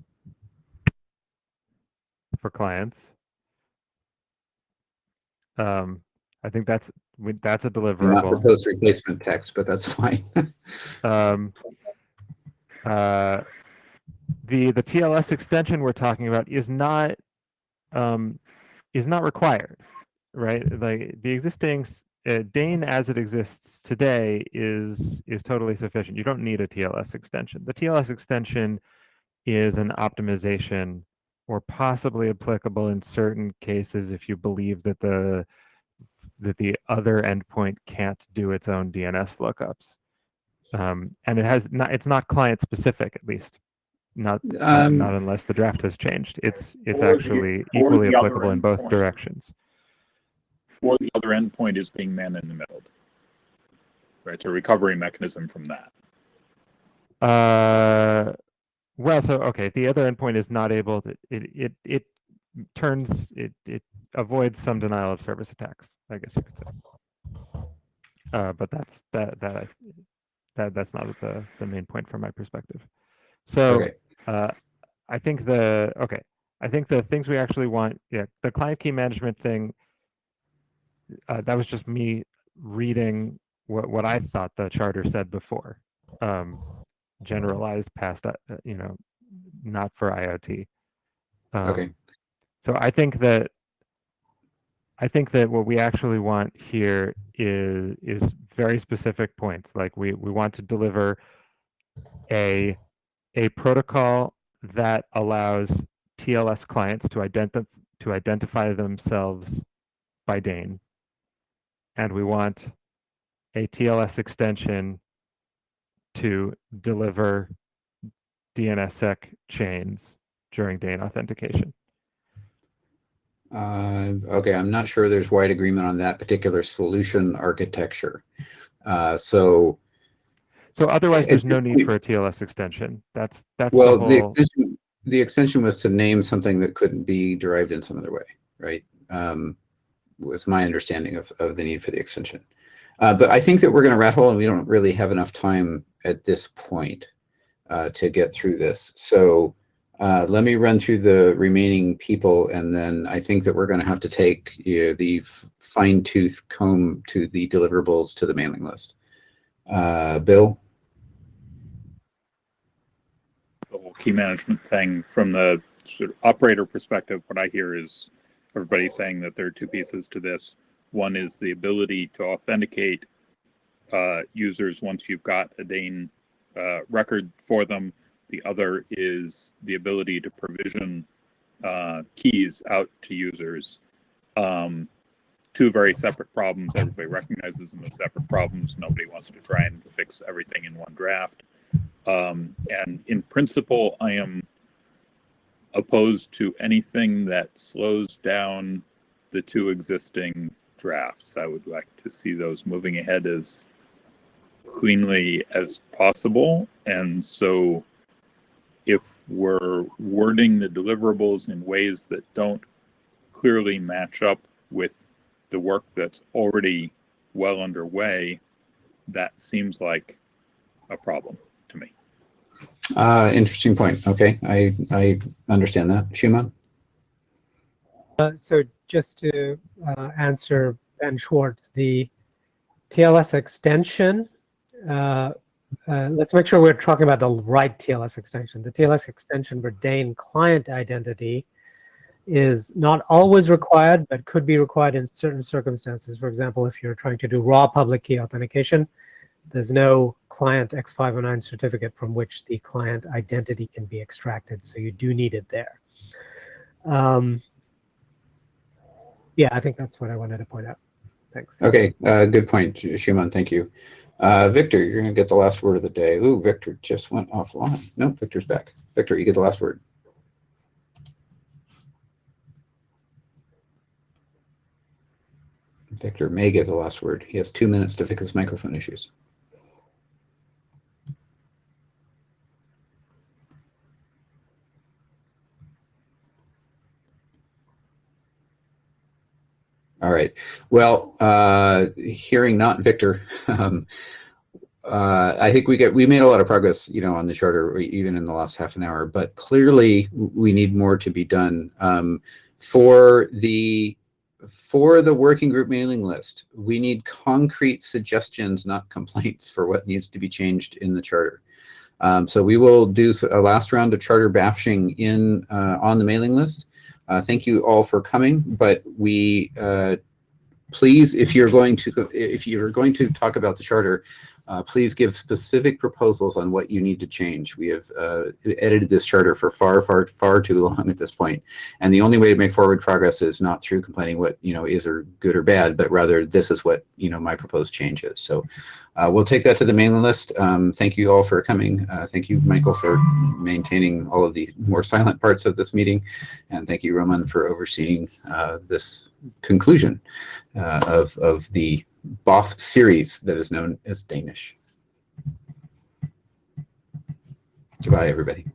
for clients. I think that's a deliverable. Not proposed replacement text, but that's fine. The TLS extension we're talking about is not required, right? Like the existing Dane as it exists today is totally sufficient. You don't need a TLS extension. The TLS extension is an optimization or possibly applicable in certain cases if you believe that the other endpoint can't do its own DNS lookups. And it's not client specific, at least not unless the draft has changed. It's actually equally applicable in both directions. or the other endpoint is being man in the middle. Right, it's a recovery mechanism from that. Well, so okay, the other endpoint is not able to. It avoids some denial of service attacks, I guess you could say. But that's not the main point from my perspective. So Okay. I think I think the things we actually want, yeah, the client key management thing. That was just me reading what I thought the charter said before. Generalized past, not for IoT. Okay. So I think that what we actually want here is very specific points. Like we want to deliver a protocol that allows TLS clients to identify themselves by Dane, and we want a TLS extension to deliver DNSSEC chains during Dane authentication. Okay, I'm not sure there's wide agreement on that particular solution architecture. So otherwise, there's no need for a TLS extension. That's well, the whole. The extension was to name something that couldn't be derived in some other way, right? Was my understanding of the need for the extension. But I think that we're going to rat hole, and we don't really have enough time at this point to get through this. So let me run through the remaining people, and then I think that we're going to have to take the fine-tooth comb to the deliverables to the mailing list. Bill? The whole key management thing from the sort of operator perspective, what I hear is everybody saying that there are two pieces to this. One is the ability to authenticate users once you've got a Dane record for them. The other is the ability to provision keys out to users. Two very separate problems. Everybody recognizes them as separate problems. Nobody wants to try and fix everything in one draft. And in principle, I am opposed to anything that slows down the two existing drafts. I would like to see those moving ahead as cleanly as possible. And so if we're wording the deliverables in ways that don't clearly match up with the work that's already well underway, that seems like a problem to me. Interesting point. Okay, I understand that. Shuma? So just to answer Ben Schwartz, the TLS extension, let's make sure we're talking about the right TLS extension. The TLS extension for Dane client identity is not always required, but could be required in certain circumstances. For example, if you're trying to do raw public key authentication, there's no client X509 certificate from which the client identity can be extracted, so you do need it there. Yeah, I think that's what I wanted to point out. Thanks. Okay, good point, Shuman. Thank you. Victor, you're going to get the last word of the day. Ooh, Victor just went offline. Nope, Victor's back. Victor, you get the last word. Victor may get the last word. He has 2 minutes to fix his microphone issues. All right. Well, hearing not Victor, I think we made a lot of progress, on the charter, even in the last half an hour. But clearly, we need more to be done. For the working group mailing list, we need concrete suggestions, not complaints, for what needs to be changed in the charter. So we will do a last round of charter bashing on the mailing list. Thank you all for coming, but we please, if you're going to talk about the charter, Please give specific proposals on what you need to change. We have edited this charter for far too long at this point, and the only way to make forward progress is not through complaining what is or good or bad, but rather this is what my proposed change is. So we'll take that to the mailing list. Thank you all for coming. Thank you, Michael, for maintaining all of the more silent parts of this meeting, and thank you, Roman, for overseeing this conclusion of the BOF series that is known as Danish. Goodbye, everybody.